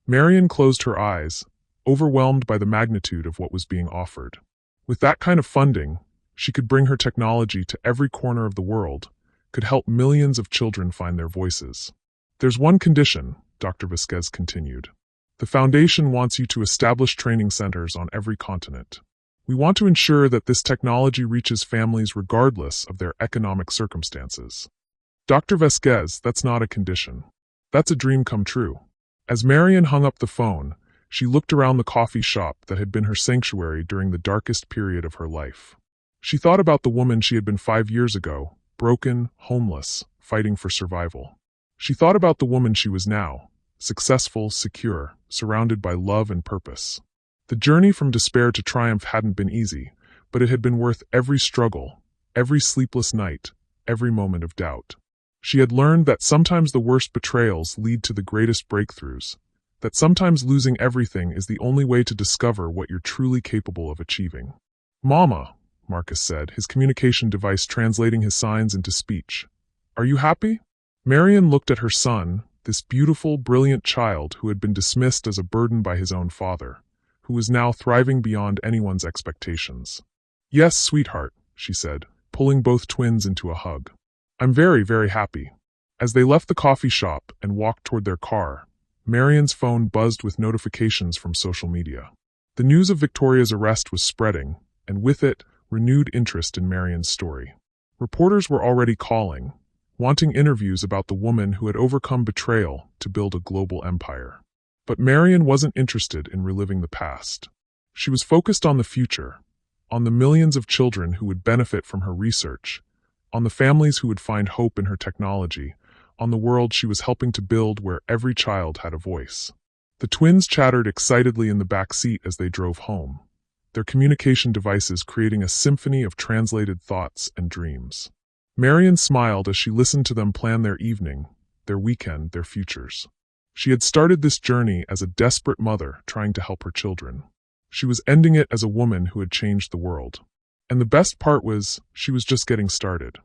Marion closed her eyes, overwhelmed by the magnitude of what was being offered. With that kind of funding, she could bring her technology to every corner of the world, could help millions of children find their voices. "There's one condition," Dr. Vasquez continued. "The Foundation wants you to establish training centers on every continent. We want to ensure that this technology reaches families regardless of their economic circumstances." "Dr. Vasquez, that's not a condition. That's a dream come true." As Marion hung up the phone, she looked around the coffee shop that had been her sanctuary during the darkest period of her life. She thought about the woman she had been 5 years ago, broken, homeless, fighting for survival. She thought about the woman she was now, successful, secure, surrounded by love and purpose. The journey from despair to triumph hadn't been easy, but it had been worth every struggle, every sleepless night, every moment of doubt. She had learned that sometimes the worst betrayals lead to the greatest breakthroughs, that sometimes losing everything is the only way to discover what you're truly capable of achieving. "Mama," Marcus said, his communication device translating his signs into speech. "Are you happy?" Marion looked at her son, this beautiful, brilliant child who had been dismissed as a burden by his own father, who was now thriving beyond anyone's expectations. "Yes, sweetheart," she said, pulling both twins into a hug. "I'm very, very happy." As they left the coffee shop and walked toward their car, Marion's phone buzzed with notifications from social media. The news of Victoria's arrest was spreading, and with it, renewed interest in Marion's story. Reporters were already calling, wanting interviews about the woman who had overcome betrayal to build a global empire. But Marion wasn't interested in reliving the past. She was focused on the future, on the millions of children who would benefit from her research, on the families who would find hope in her technology, on the world she was helping to build where every child had a voice. The twins chattered excitedly in the back seat as they drove home, their communication devices creating a symphony of translated thoughts and dreams. Marion smiled as she listened to them plan their evening, their weekend, their futures. She had started this journey as a desperate mother trying to help her children. She was ending it as a woman who had changed the world. And the best part was, she was just getting started.